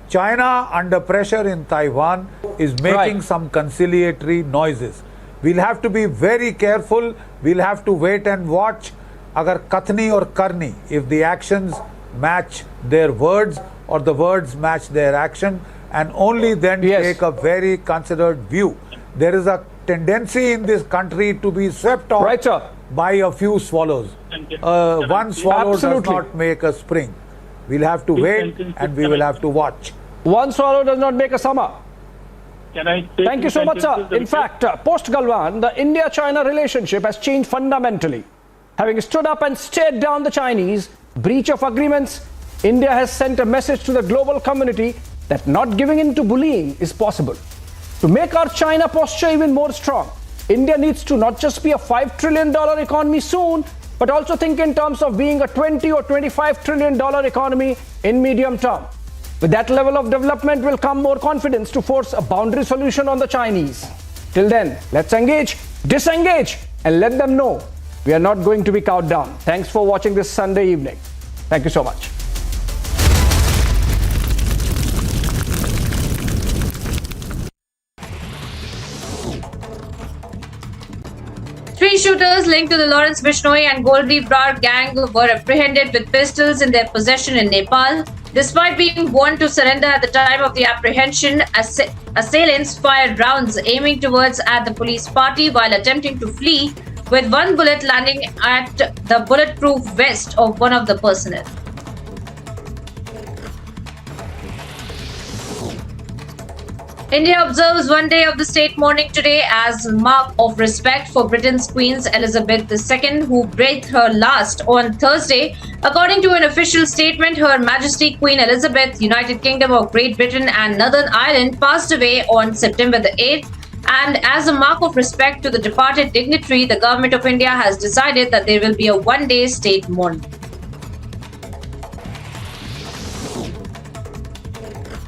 China, under pressure in Taiwan, is making some conciliatory noises. We'll have to be very careful. We'll have to wait and watch. Agar Kathni or Karni, if the actions match their words or the words match their action, and only then take a very considered view. There is a tendency in this country to be swept off by a few swallows. One swallow does not make a spring. We'll have to wait and we will have to watch. One swallow does not make a summer. Thank you so much, sir. In fact, post-Galwan, the India-China relationship has changed fundamentally. Having stood up and stared down the Chinese breach of agreements, India has sent a message to the global community that not giving in to bullying is possible. To make our China posture even more strong, India needs to not just be a $5 trillion economy soon, but also think in terms of being a $20 or $25 trillion economy in medium term. With that level of development will come more confidence to force a boundary solution on the Chinese. Till then, let's engage, disengage, and let them know we are not going to be cowed down. Thanks for watching this Sunday evening. Thank you so much. Three shooters linked to the Lawrence Bishnoi and Goldi Brar gang were apprehended with pistols in their possession in Nepal. Despite being warned to surrender at the time of the apprehension, assailants fired rounds aiming towards at the police party while attempting to flee, with one bullet landing at the bulletproof vest of one of the personnel. India observes one day of the state mourning today as a mark of respect for Britain's Queen Elizabeth II, who breathed her last on Thursday. According to an official statement, Her Majesty Queen Elizabeth, United Kingdom of Great Britain and Northern Ireland, passed away on September the 8th. And as a mark of respect to the departed dignitary, the Government of India has decided that there will be a one-day state mourning.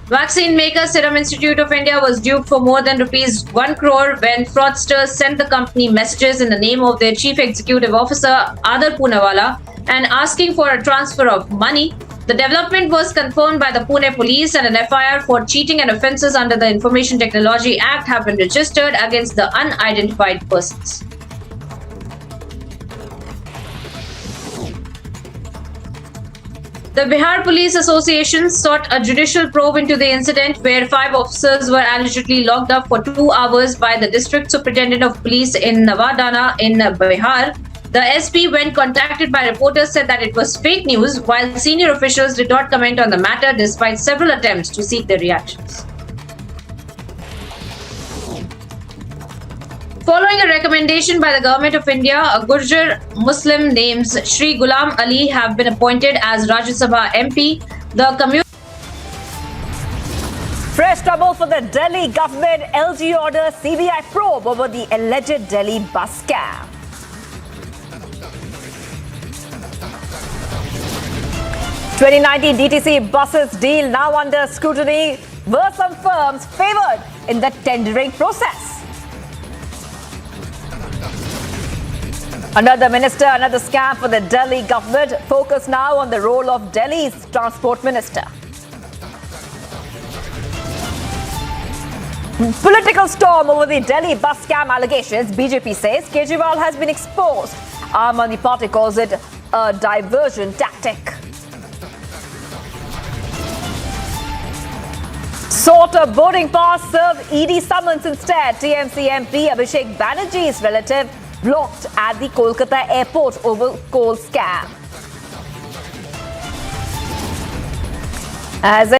Vaccine maker Serum Institute of India was duped for more than rupees 1 crore when fraudsters sent the company messages in the name of their Chief Executive Officer Adar Poonawalla and asking for a transfer of money. The development was confirmed by the Pune police, and an FIR for cheating and offences under the Information Technology Act have been registered against the unidentified persons. The Bihar Police Association sought a judicial probe into the incident where 5 officers were allegedly locked up for 2 hours by the District Superintendent of Police in Navadana in Bihar. The SP, when contacted by reporters, said that it was fake news, while senior officials did not comment on the matter despite several attempts to seek their reactions. Following a recommendation by the Government of India, a Gurjar Muslim named Shri Ghulam Ali have been appointed as Rajya Sabha MP. The community. Fresh trouble for the Delhi government. LG orders CBI probe over the alleged Delhi bus scam. (2019) DTC buses deal now under scrutiny. Were some firms favoured in the tendering process? Another minister, another scam for the Delhi government. Focus now on the role of Delhi's transport minister. Political storm over the Delhi bus scam allegations. BJP says Kejriwal has been exposed. Aam Aadmi Party calls it a diversion tactic. Sought a boarding pass, served ED summons instead. TMC MP Abhishek Banerjee's relative blocked at the Kolkata airport over coal scam. As